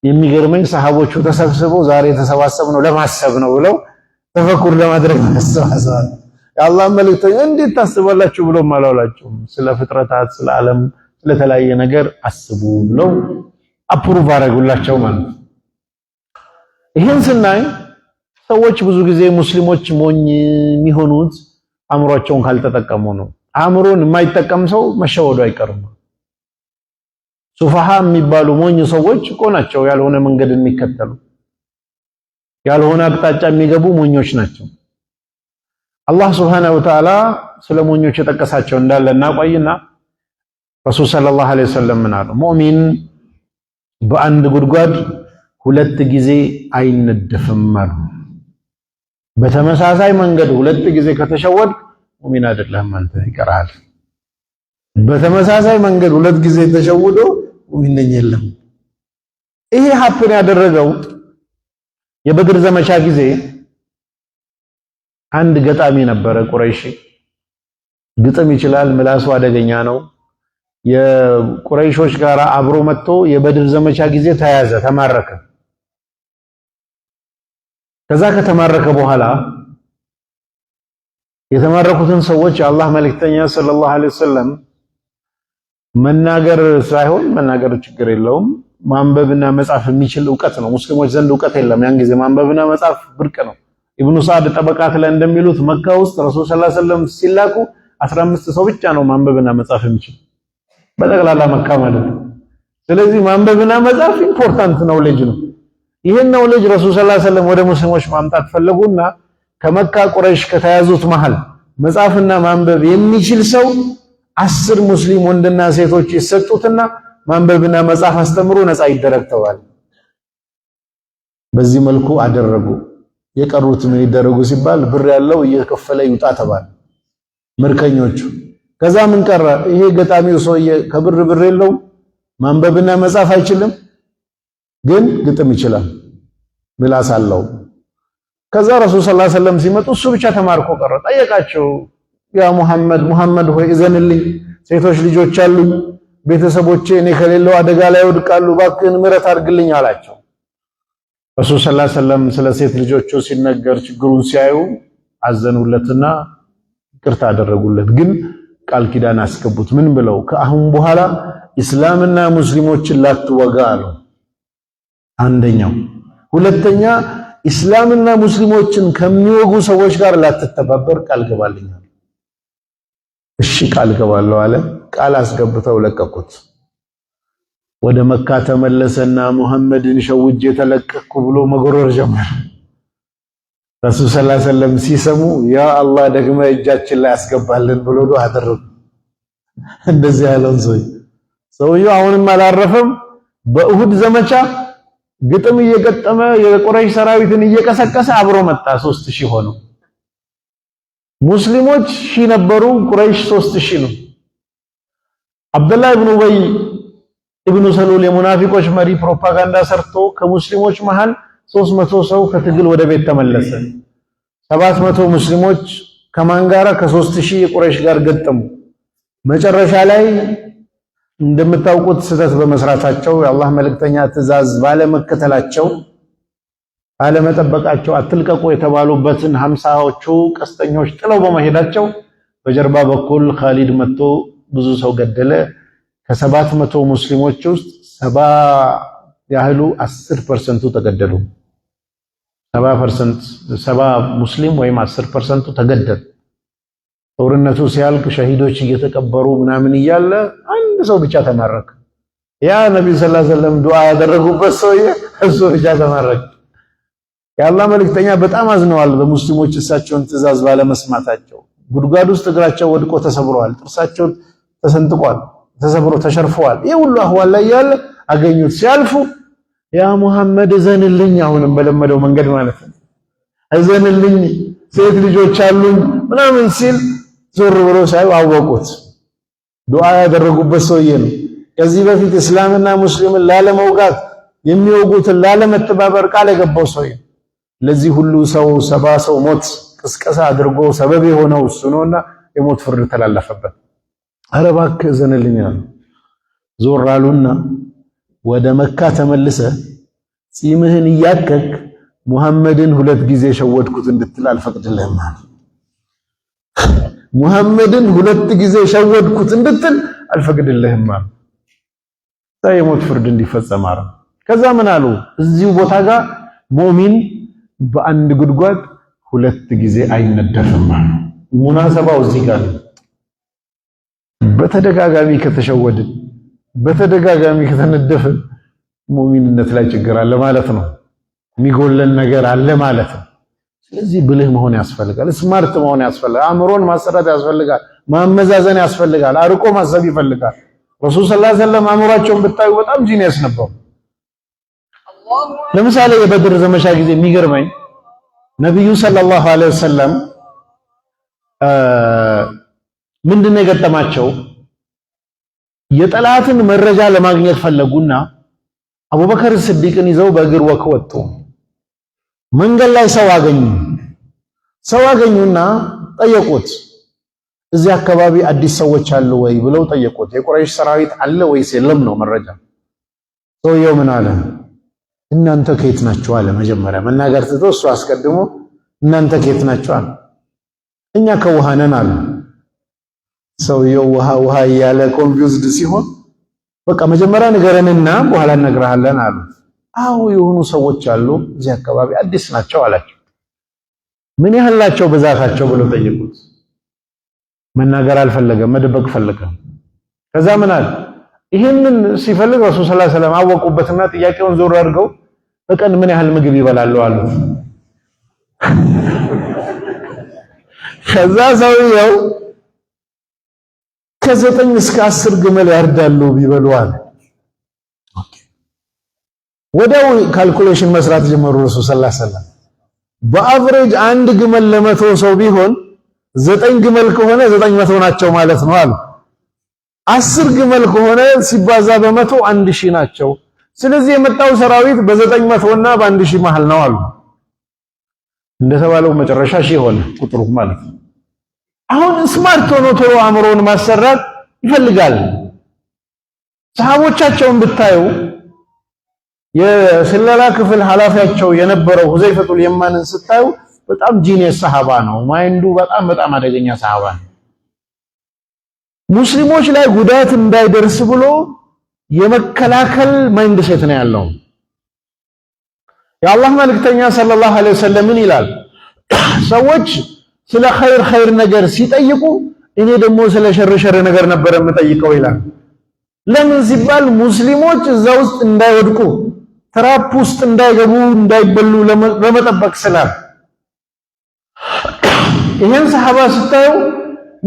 S1: የሚገርመኝ ሰሃቦቹ ተሰብስበው ዛሬ የተሰባሰብነው ለማሰብ ነው ብለው ተፈኩር ለማድረግ ተሰባስበዋል። የአላህ መልእክተኛ እንዴት ታስባላችሁ ብሎ አላላቸውም። ስለ ፍጥረታት ስለ ዓለም ስለተለያየ ነገር አስቡ ብለው አፕሩቭ አደረጉላቸው ማለት ነው። ይሄን ስናይ ሰዎች ብዙ ጊዜ ሙስሊሞች ሞኝ የሚሆኑት አእምሯቸውን ካልተጠቀሙ ነው። አእምሮን የማይጠቀም ሰው መሸወዱ አይቀርም። ሱፋሃ የሚባሉ ሞኝ ሰዎች እኮ ናቸው ያልሆነ መንገድ የሚከተሉ ያልሆነ አቅጣጫ የሚገቡ ሞኞች ናቸው። አላህ ሱብሓነሁ ወተዓላ ስለ ሞኞች የጠቀሳቸው እንዳለ እናቆይና ረሱል ሰለላሁ ዐለይሂ ወሰለም ምን አሉ? ሙእሚን በአንድ ጉድጓድ ሁለት ጊዜ አይነደፍም አሉ። በተመሳሳይ መንገድ ሁለት ጊዜ ከተሸወድ ሙእሚን አይደለም አንተ ይቀርሃል። በተመሳሳይ መንገድ ሁለት ጊዜ ተሸውዶ ሙእሚን ነኝ የለም። ይሄ ሀፕን ያደረገው የበድር ዘመቻ ጊዜ አንድ ገጣሚ ነበረ ቁረይሺ። ግጥም ይችላል፣ ምላሱ አደገኛ ነው። የቁረይሾች ጋር አብሮ መጥቶ የበድር ዘመቻ ጊዜ ተያዘ፣ ተማረከ። ከዛ ከተማረከ በኋላ የተማረኩትን ሰዎች የአላህ መልእክተኛ ሰለላሁ ዐለይሂ ወሰለም መናገር ሳይሆን መናገር ችግር የለውም ማንበብና መጻፍ የሚችል ዕውቀት ነው። ሙስሊሞች ዘንድ ዕውቀት የለም ያን ጊዜ ማንበብና መጻፍ ብርቅ ነው። ኢብኑ ሰዓድ ጠበቃት ላይ እንደሚሉት መካ ውስጥ ረሱል ሰለላሁ ዐለይሂ ወሰለም ሲላኩ 15 ሰው ብቻ ነው ማንበብና መጻፍ የሚችል በጠቅላላ መካ ማለት ነው። ስለዚህ ማንበብና መጻፍ ኢምፖርታንት ኖሌጅ ነው። ይሄን ኖሌጅ ረሱል ሰለላሁ ዐለይሂ ወሰለም ወደ ሙስሊሞች ማምጣት ፈለጉና ከመካ ቁረይሽ ከተያዙት መሃል መጻፍና ማንበብ የሚችል ሰው 10 ሙስሊም ወንድና ሴቶች ይሰጡትና ማንበብና መጻፍ አስተምሩ ነፃ ይደረግ ተባለ። በዚህ መልኩ አደረጉ። የቀሩት ምን ይደረጉ ሲባል ብር ያለው እየከፈለ ይውጣ ተባለ ምርኮኞቹ። ከዛ ምን ቀረ? ይሄ ገጣሚው ሰውዬ ከብር ብር የለውም ማንበብና መጻፍ አይችልም፣ ግን ግጥም ይችላል ምላስ አለው። ከዛ ረሱል ሰለላሁ ዐለይሂ ወሰለም ሲመጡ እሱ ብቻ ተማርኮ ቀረ። ጠየቃቸው፣ ያ ሙሐመድ ሆይ እዘንልኝ፣ ሴቶች ልጆች አሉኝ፣ ቤተሰቦቼ እኔ ከሌለው አደጋ ላይ ወድቃሉ፣ እባክህን ምሕረት አድርግልኝ አላቸው። ረሱል ሰለላሁ ዐለይሂ ወሰለም ስለ ሴት ልጆቹ ሲነገር ችግሩን ሲያዩ አዘኑለትና ይቅርታ አደረጉለት። ግን ቃል ኪዳን አስገቡት። ምን ብለው? ከአሁን በኋላ እስላምና ሙስሊሞችን ላትወጋ አሉ። አንደኛው። ሁለተኛ እስላምና ሙስሊሞችን ከሚወጉ ሰዎች ጋር ላትተባበር ቃል ገባልኛል። እሺ ቃል ገባለሁ አለ። ቃል አስገብተው ለቀቁት። ወደ መካ ተመለሰና ሙሐመድን ሸውጄ ተለቀቅኩ ብሎ መጎረር ጀመረ። ረሱል ሰለላሁ ዐለይሂ ወሰለም ሲሰሙ ያ አላህ ደግመ እጃችን ላይ አስገባልን ብሎ ዱዓ አደረጉ። እንደዚህ ያለውን ሰውየው አሁንም አላረፈም። በኡሁድ ዘመቻ ግጥም እየገጠመ የቁረይሽ ሰራዊትን እየቀሰቀሰ አብሮ መጣ። 3000 ሆነው ሙስሊሞች 1000 ነበሩ፣ ቁረይሽ 3000 ነው። አብዱላህ ኢብኑ ኡበይ ኢብኑ ሰሉል የሙናፊቆች መሪ ፕሮፓጋንዳ ሰርቶ ከሙስሊሞች መሃል 300 ሰው ከትግል ወደ ቤት ተመለሰ። 700 ሙስሊሞች ከማን ጋራ? ከ3000 የቁረይሽ ጋር ገጠሙ። መጨረሻ ላይ እንደምታውቁት ስህተት በመስራታቸው የአላህ መልእክተኛ ትእዛዝ ባለመከተላቸው ባለመጠበቃቸው አትልቀቁ የተባሉበትን 50ዎቹ ቀስተኞች ጥለው በመሄዳቸው በጀርባ በኩል ኻሊድ መጥቶ ብዙ ሰው ገደለ። ከ700 ሙስሊሞች ውስጥ 70 ያህሉ 10% ተገደሉ። 70 ሙስሊም ወይም 10% ተገደሉ። ጦርነቱ ሲያልቅ ሸሂዶች እየተቀበሩ ምናምን እያለ አንድ ሰው ብቻ ተማረከ። ያ ነብዩ ሰለላሁ ዐለይሂ ወሰለም ዱዓ ያደረጉበት ሰውዬ እሱ ብቻ ተማረከ። የአላህ መልእክተኛ በጣም አዝነዋል በሙስሊሞች እሳቸውን ትእዛዝ ባለመስማታቸው። ጉድጓድ ውስጥ እግራቸው ወድቆ ተሰብረዋል፣ ጥርሳቸው ተሰንጥቋል፣ ተሰብሮ ተሸርፈዋል። ይሄ ሁሉ አህዋል ላይ ያለ አገኙት። ሲያልፉ ያ ሙሐመድ እዘንልኝ፣ አሁንም በለመደው መንገድ ማለት ነው፣ እዘንልኝ ሴት ልጆች አሉኝ ምናምን ሲል ዞር ብሎ ሳይው አወቁት። ዱዓ ያደረጉበት ሰውዬ ነው። ከዚህ በፊት እስላምና ሙስሊምን ላለመውጋት የሚወጉትን ላለመተባበር ቃል የገባው ሰውዬ። ለዚህ ሁሉ ሰው 70 ሰው ሞት ቅስቀሳ አድርጎ ሰበብ የሆነው እሱ ነውና የሞት ፍርድ ተላለፈበት። ኧረ እባክህ እዘንልኝ አሉ። ዞር አሉና ወደ መካ ተመልሰ ጺምህን እያከክ ሙሐመድን 2 ጊዜ ሸወድኩት እንድትል አልፈቅድልህም አለ። ሙሐመድን 2 ጊዜ ሸወድኩት እንድትል አልፈቅድልህም አለ። የሞት ፍርድ እንዲፈጸም አረ። ከዛ ምን አሉ? እዚሁ ቦታ ጋር ሙእሚን በአንድ ጉድጓድ 2 ጊዜ አይነደፍም አለ። ሙናሰባው እዚህ ጋር በተደጋጋሚ ከተሸወድን በተደጋጋሚ ከተነደፈ ሙእሚንነት ላይ ችግር አለ ማለት ነው። የሚጎለን ነገር አለ ማለት ነው። ስለዚህ ብልህ መሆን ያስፈልጋል። ስማርት መሆን ያስፈልጋል። አእምሮን ማሰራት ያስፈልጋል። ማመዛዘን ያስፈልጋል። አርቆ ማሰብ ይፈልጋል። ረሱል ሰለላሁ ዐለይሂ ወሰለም አእምሯቸውን ብታዩ በጣም ጂኒየስ ነበሩ። ለምሳሌ የበድር ዘመቻ ጊዜ የሚገርመኝ ነብዩ ሰለላሁ ዐለይሂ ወሰለም ምንድነው የገጠማቸው? የጠላትን መረጃ ለማግኘት ፈለጉና አቡበከር ስዲቅን ይዘው በእግር ወክ ወጡ። መንገድ ላይ ሰው አገኙና ጠየቁት። እዚህ አካባቢ አዲስ ሰዎች አሉ ወይ ብለው ጠየቁት። የቁረይሽ ሰራዊት አለ ወይስ የለም ነው መረጃ። ሰውየው ምን አለ? እናንተ ከየት ናችሁ አለ። መጀመሪያ መናገር ትቶ እሱ አስቀድሞ እናንተ ከየት ናችሁ አለ። እኛ ከውሃ ነን አሉ። ሰውየው ውሃ እያለ ኮንፊውዝድ ሲሆን በቃ መጀመሪያ ንገረንና በኋላ እነግርሃለን አሉ። አዎ የሆኑ ሰዎች አሉ እዚህ አካባቢ አዲስ ናቸው አላቸው። ምን ያህል ናቸው ብዛታቸው ብለው ጠየቁት። መናገር አልፈለገም፣ መደበቅ ፈለገ። ከዛ ምን አለ? ይሄንን ሲፈልግ ረሱል ሰለላሁ ዐለይሂ ወሰለም አወቁበትና ጥያቄውን ዞር አድርገው በቀን ምን ያህል ምግብ ይበላሉ አሉ። ከዛ ሰውየው ከ9 እስከ 10 ግመል ያርዳሉ ቢበሉ አለ። ወዲያው ካልኩሌሽን መስራት ጀመሩ ረሱል ሰለላሁ ዐለይሂ ወሰለም። በአቨሬጅ አንድ ግመል ለመቶ ሰው ቢሆን 9 ግመል ከሆነ 900 ናቸው ማለት ነው አሉ። 10 ግመል ከሆነ ሲባዛ በመቶ 1000 ናቸው። ስለዚህ የመጣው ሰራዊት በ900 እና በ1000 መሃል ነው አሉ። እንደተባለው መጨረሻ ሺህ ሆነ ቁጥሩ ማለት ነው። አሁን ስማርት ሆኖ ቶሎ አእምሮን ማሰራት ይፈልጋል። ሰሃቦቻቸውን ብታዩ የስለላ ክፍል ኃላፊያቸው የነበረው ሁዘይፈቱል የማንን ስታዩ በጣም ጂኒየስ ሰሃባ ነው። ማይንዱ በጣም አደገኛ ሰሃባ ነው። ሙስሊሞች ላይ ጉዳት እንዳይደርስ ብሎ የመከላከል ማይንድ ሴት ነው ያለው። የአላህ መልእክተኛ ሰለላሁ ዐለይሂ ወሰለም ምን ይላል? ሰዎች ስለ ኸይር ነገር ሲጠይቁ እኔ ደግሞ ስለ ሸር ነገር ነበር የምጠይቀው ይላል። ለምን ሲባል ሙስሊሞች እዛ ውስጥ እንዳይወድቁ ትራፕ ውስጥ እንዳይገቡ እንዳይበሉ ለመጠበቅ ስላል። ይሄን ሰሃባ ስታዩ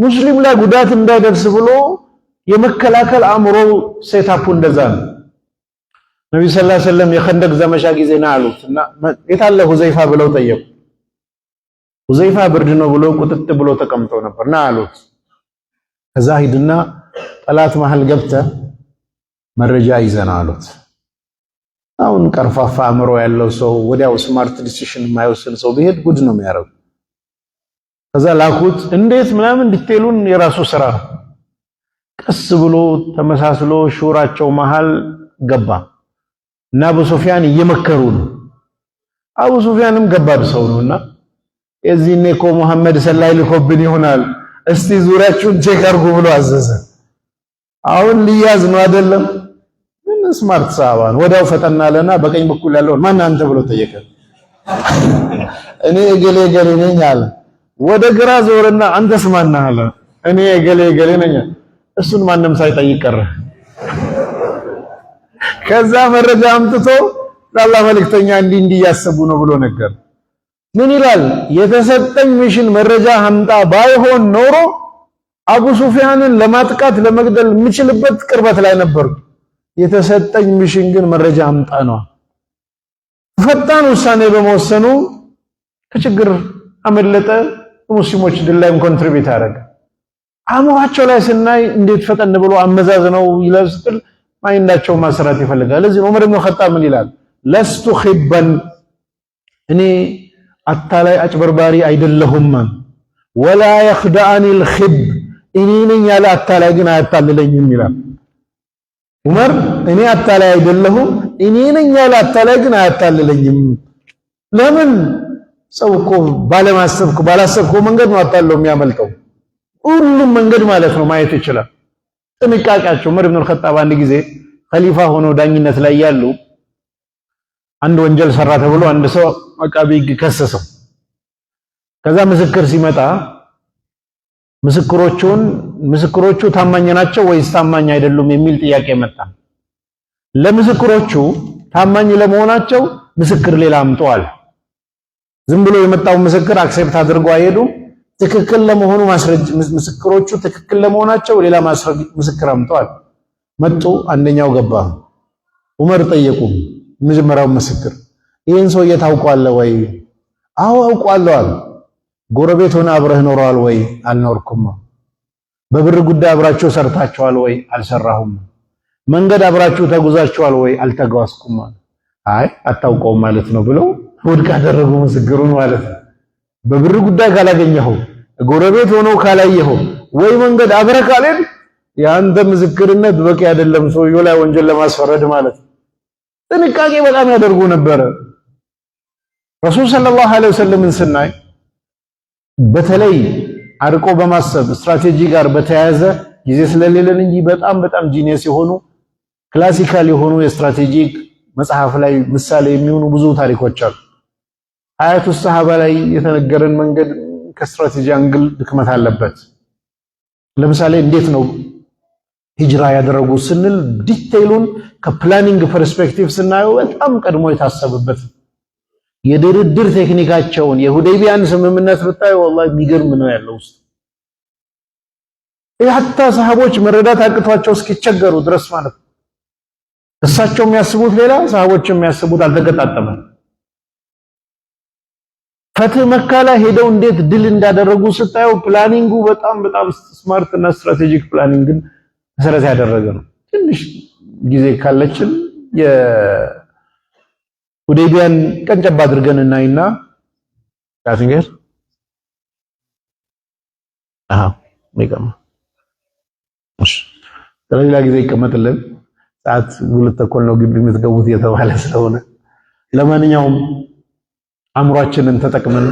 S1: ሙስሊም ላይ ጉዳት እንዳይደርስ ብሎ የመከላከል አእምሮ ሴታፑ እንደዛ ነው። ነብዩ ሰለላሁ ዐለይሂ ወሰለም የኸንደቅ ዘመቻ ጊዜ ና አሉትና የታለ ሁዘይፋ ብለው ጠየቁ። ሁዘይፋ ብርድ ነው ብሎ ቁጥጥ ብሎ ተቀምጦ ነበር። ና አሉት። ከዛ ሂድና ጠላት መሃል ገብተ መረጃ ይዘና አሉት። አሁን ቀርፋፋ አእምሮ ያለው ሰው ወዲያው ስማርት ዲሲሽን የማይወስን ሰው ቢሄድ ጉድ ነው የሚያረው። ከዛ ላኩት። እንዴት ምናምን ዲቴሉን የራሱ ስራ ነው። ቀስ ብሎ ተመሳስሎ ሹራቸው መሃል ገባ እና አቡ ሱፊያን እየመከሩ ነው። አቡ ሱፊያንም ገባድ ሰው ነውና የዚህኔ እኮ መሐመድ ሰላይ ልኮብን ይሆናል እስቲ ዙሪያችሁን ቼክ አድርጉ ብሎ አዘዘ። አሁን ሊያዝ ነው አይደለም? ምን ስማርት ሰሃባ ነው። ወዲያው ፈጠናለና በቀኝ በኩል ያለውን ማን አንተ ብሎ ጠየቀ። እኔ ገሌ ነኝ አለ። ወደ ግራ ዞርና አንተስ ማን ነህ አለ። እኔ ገሌ ነኝ። እሱን ማንም ሳይጠይቅ ቀረ። ከዛ መረጃ አምጥቶ ለአላህ መልእክተኛ እንዲህ እያሰቡ ነው ብሎ ነገር ምን ይላል? የተሰጠኝ ሚሽን መረጃ አምጣ ባይሆን ኖሮ አቡ ሱፊያንን ለማጥቃት ለመግደል የምችልበት ቅርበት ላይ ነበር። የተሰጠኝ ሚሽን ግን መረጃ አምጣ ነው። ፈጣን ውሳኔ በመወሰኑ ከችግር አመለጠ። ሙስሊሞች ድል ላይም ኮንትሪቢዩት አደረገ። አእምሯቸው ላይ ስናይ እንዴት ፈጠን ብሎ አመዛዝነው ይለስጥል ማይንዳቸው ማሰራት ይፈልጋል። ለዚህ ዑመር ኢብኑ ኸጣብ ምን ይላል? ለስቱ ኺበን እኔ አታላይ አጭበርባሪ አይደለሁም። ወላ يخدعني الخب እኔ ነኝ ያለ አታላይ ግን አያታልለኝም ይላል ዑመር። እኔ አታላይ አይደለሁም፣ እኔ ነኝ ያለ አታላይ ግን አያታልለኝም። ለምን? ሰው እኮ ባላሰብከው መንገድ ነው አታለው የሚያመልጠው። ሁሉም መንገድ ማለት ነው ማየት ይችላል። ጥንቃቄያቸው ዑመር ኢብኑ ኸጣብ አንድ ጊዜ ኸሊፋ ሆኖ ዳኝነት ላይ ያሉ አንድ ወንጀል ሰራ ተብሎ አንድ ሰው አቃቢ ሕግ ከሰሰው። ከዛ ምስክር ሲመጣ ምስክሮቹን ምስክሮቹ ታማኝ ናቸው ወይስ ታማኝ አይደሉም የሚል ጥያቄ መጣ። ለምስክሮቹ ታማኝ ለመሆናቸው ምስክር ሌላ አምጠዋል። ዝም ብሎ የመጣው ምስክር አክሴፕት አድርጎ አይሄዱም። ትክክል ለመሆኑ ምስክሮቹ ትክክል ለመሆናቸው ሌላ ምስክር አምጠዋል። መጡ። አንደኛው ገባ። ዑመር ጠየቁ መጀመሪያው ምስክር ይህን ሰውዬ ታውቀዋለህ ወይ? አዎ አውቀዋለሁ። ጎረቤት ሆነ አብረህ ኖረዋል ወይ? አልኖርኩም። በብር ጉዳይ አብራችሁ ሰርታችኋል ወይ? አልሰራሁም። መንገድ አብራችሁ ተጉዛችኋል ወይ? አልተጓዝኩም። አይ አታውቀውም ማለት ነው ብለው ውድቅ አደረጉ ምስክሩን ማለት ነው። በብር ጉዳይ ካላገኘኸው፣ ጎረቤት ሆኖ ካላየኸው፣ ወይ መንገድ አብረህ ካልሄድ የአንተ ምስክርነት በቂ አይደለም ሰውየው ላይ ወንጀል ለማስፈረድ ማለት ነው። ጥንቃቄ በጣም ያደርጉ ነበረ። ረሱል ሰለላሁ ዐለይሂ ወሰለምን ስናይ በተለይ አርቆ በማሰብ ስትራቴጂ ጋር በተያያዘ ጊዜ ስለሌለን እንጂ በጣም ጂኒየስ የሆኑ ክላሲካል የሆኑ የስትራቴጂክ መጽሐፍ ላይ ምሳሌ የሚሆኑ ብዙ ታሪኮች አሉ። ሀያቱ ሰሃባ ላይ የተነገረን መንገድ ከስትራቴጂ አንግል ድክመት አለበት። ለምሳሌ እንዴት ነው ሂጅራ ያደረጉ ስንል ዲቴይሉን ከፕላኒንግ ፐርስፔክቲቭ ስናየው በጣም ቀድሞ የታሰበበት የድርድር ቴክኒካቸውን የሁደይቢያን ስምምነት ብታዩ ወላሂ የሚገርም ነው ያለው ውስጥ ሀታ ሰሃቦች መረዳት አቅቷቸው እስኪቸገሩ ድረስ ማለት ነው። እሳቸው የሚያስቡት ሌላ፣ ሰሃቦች የሚያስቡት አልተገጣጠመም። ፈትህ መካ ላይ ሄደው እንዴት ድል እንዳደረጉ ስታዩ ፕላኒንጉ በጣም ስማርት እና ስትራቴጂክ ፕላኒንግን መሰረት ያደረገ ነው። ትንሽ ጊዜ ካለችን የሁዴቢያን ቀንጨብ አድርገን እናይና ታፊንገር ሚቀማ ስለሌላ ጊዜ ይቀመጥልን። ሰዓት 2:00 ነው ግቢ የምትገቡት የተባለ ስለሆነ ለማንኛውም አእምሯችንን ተጠቅመን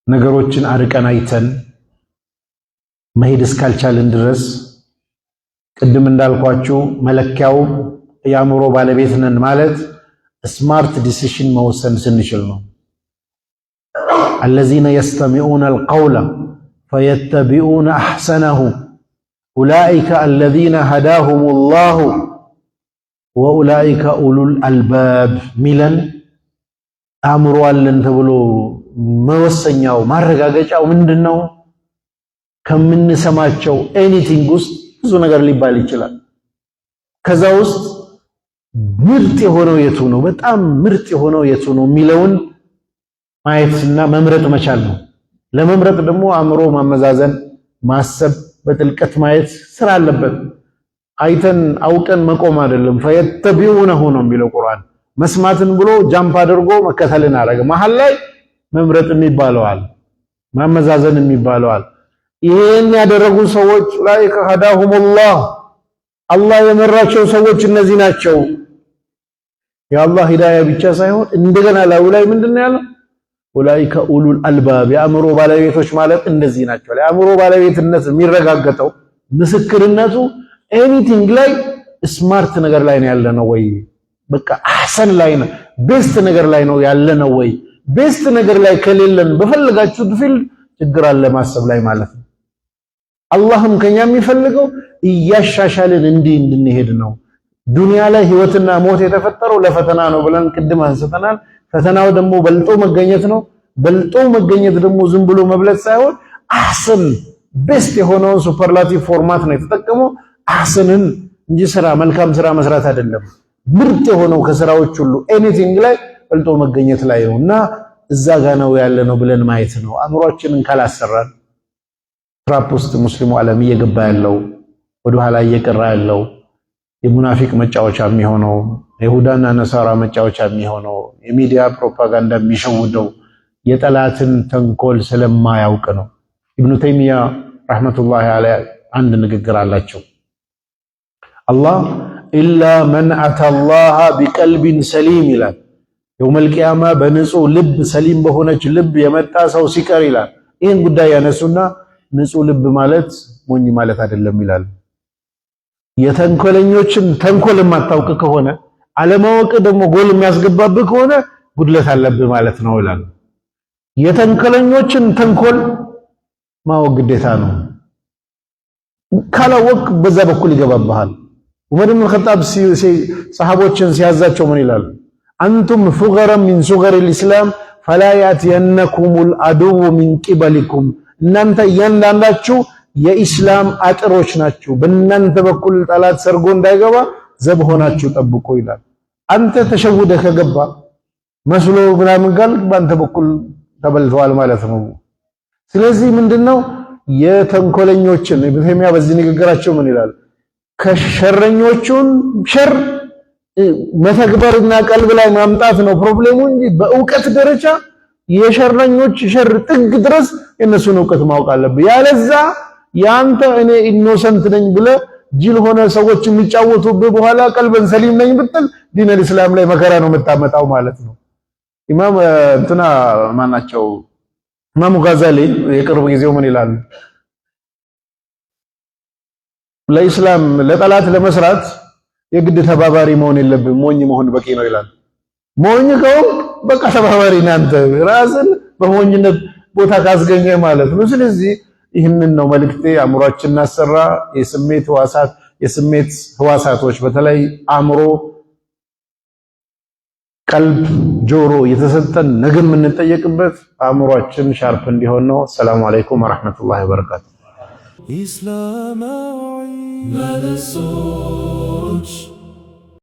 S1: ነገሮችን አርቀን አይተን መሄድ እስካልቻልን ድረስ ቅድም እንዳልኳችሁ መለኪያው የአእምሮ ባለቤት ነን ማለት ስማርት ዲሲሽን መወሰን ስንችል ነው። الذين يستمعون القول فيتبعون احسنه اولئك الذين هداهم الله واولئك اولو الالباب ሚለን አእምሮ አለን ተብሎ መወሰኛው ማረጋገጫው ምንድነው? ከምንሰማቸው ኤኒቲንግ ውስጥ ብዙ ነገር ሊባል ይችላል። ከዛ ውስጥ ምርጥ የሆነው የቱ ነው፣ በጣም ምርጥ የሆነው የቱ ነው የሚለውን ማየትና መምረጥ መቻል ነው። ለመምረጥ ደግሞ አእምሮ ማመዛዘን፣ ማሰብ፣ በጥልቀት ማየት ስራ አለበት። አይተን አውቀን መቆም አይደለም። ፈየተቢዑነሁ ነው የሚለው ቁርአን። መስማትን ብሎ ጃምፕ አድርጎ መከተልን አረገ። መሃል ላይ መምረጥ ይባላል፣ ማመዛዘን ይባላል። ይሄን ያደረጉ ሰዎች ላይከ ሀዳሁሙላህ አላህ የመራቸው ሰዎች እነዚህ ናቸው። የአላህ ሂዳያ ብቻ ሳይሆን እንደገና ላይ ምንድነው ያለው? ኡላኢከ ኡሉል አልባብ የአእምሮ ባለቤቶች ማለት እንደዚህ ናቸው። የአእምሮ ባለቤትነት የሚረጋገጠው ምስክርነቱ ኤኒቲንግ ላይ ስማርት ነገር ላይ ነው ያለነው ወይ? በቃ አህሰን ላይ ነው ቤስት ነገር ላይ ነው ያለነው ወይ? ቤስት ነገር ላይ ከሌለን በፈለጋችሁት ፊልድ ችግር አለ ማሰብ ላይ ማለት ነው። አላህም ከኛ የሚፈልገው እያሻሻልን እንድንሄድ ነው። ዱንያ ላይ ህይወትና ሞት የተፈጠረው ለፈተና ነው ብለን ቅድም አንስተናል። ፈተናው ደግሞ በልጦ መገኘት ነው። በልጦ መገኘት ደግሞ ዝም ብሎ መብለጥ ሳይሆን አህሰን ቤስት የሆነውን ሱፐርላቲቭ ፎርማት ነው የተጠቀመው። አህሰንን እንጂ መልካም ስራ መስራት አይደለም። ምርጥ የሆነው ከስራዎች ሁሉ ኤኒቲንግ ላይ በልጦ መገኘት ላይ ነው እና እዛ ጋር ነው ያለነው ብለን ማየት ነው። አእምሯችንን ካላሰራን ትራፕ ውስጥ ሙስሊሙ ዓለም እየገባ ያለው ወደ ኋላ እየቀራ ያለው የሙናፊቅ መጫወቻ የሚሆነው የይሁዳና ነሳራ መጫወቻ የሚሆነው የሚዲያ ፕሮፓጋንዳ የሚሸውደው የጠላትን ተንኮል ስለማያውቅ ነው። ኢብኑ ተይሚያ ረህመቱላሂ ዐለይሂ አንድ ንግግር አላቸው። አላህ ኢላ መን አተላህ ቢቀልቢን ሰሊም ይላል። የውመል ቂያማ በንጹህ ልብ ሰሊም በሆነች ልብ የመጣ ሰው ሲቀር ይላል። ይህን ጉዳይ ያነሱና ንጹህ ልብ ማለት ሞኝ ማለት አይደለም ይላል። የተንኮለኞችን ተንኮል የማታውቅ ከሆነ አለማወቅ ደግሞ ጎል የሚያስገባብህ ከሆነ ጉድለት አለብህ ማለት ነው ይላል። የተንኮለኞችን ተንኮል ማወቅ ግዴታ ነው። ካላወቅ በዛ በኩል ይገባብሃል። ዑመር ኢብኑ ኸጣብ ሰሃቦችን ሲያዛቸው ምን ይላል? አንቱም ሱገረ ሚን ሱገሪል ኢስላም ፈላ ያእቲየነኩሙል አዱው ሚን ቂበሊኩም፣ እናንተ እያንዳንዳችሁ የኢስላም አጥሮች ናችሁ፣ በእናንተ በኩል ጠላት ሰርጎ እንዳይገባ ዘብ ሆናችሁ ጠብቁ ይላል። አንተ ተሸውደህ ከገባ መስሎ ምናምን ጋር በአንተ በኩል ተበልተዋል ማለት ነው። ስለዚህ ምንድነው የተንኮለኞችን ኢብኑ ተይሚያ በዚህ ንግግራቸው ምን ይላል? ከሸረኞቹን ሸር መተግበርና ቀልብ ላይ ማምጣት ነው ፕሮብሌሙ እንጂ በእውቀት ደረጃ የሸረኞች ሸር ጥግ ድረስ የነሱን እውቀት ማወቅ አለብህ። ያለዛ ያንተ እኔ ኢኖሰንት ነኝ ብለህ ጅል ሆነ ሰዎች የሚጫወቱብህ በኋላ ቀልበን ሰሊም ነኝ ብትል ዲነል ኢስላም ላይ መከራ ነው የምታመጣው ማለት ነው። ኢማም እንትና ማናቸው ኢማሙ ጋዛሊ የቅርብ ጊዜው ምን ይላሉ? ለኢስላም ለጠላት ለመስራት የግድ ተባባሪ መሆን የለብህም፣ ሞኝ መሆን በቂ ነው ይላል። ሞኝ ከሆንክ በቃ ተባባሪ ነህ አንተ ራስን በሞኝነት ቦታ ካስገኘ ማለት ነው። ስለዚህ ይህንን ነው መልእክቴ። አእምሯችን እናሰራ። የስሜት ህዋሳቶች በተለይ አእምሮ፣ ቀልብ፣ ጆሮ የተሰጠን ነገ የምንጠየቅበት አእምሯችን ሻርፕ እንዲሆን ነው። ሰላም አለይኩም ወራህመቱላሂ ወበረካቱ። ኢስላማዊ መልሶች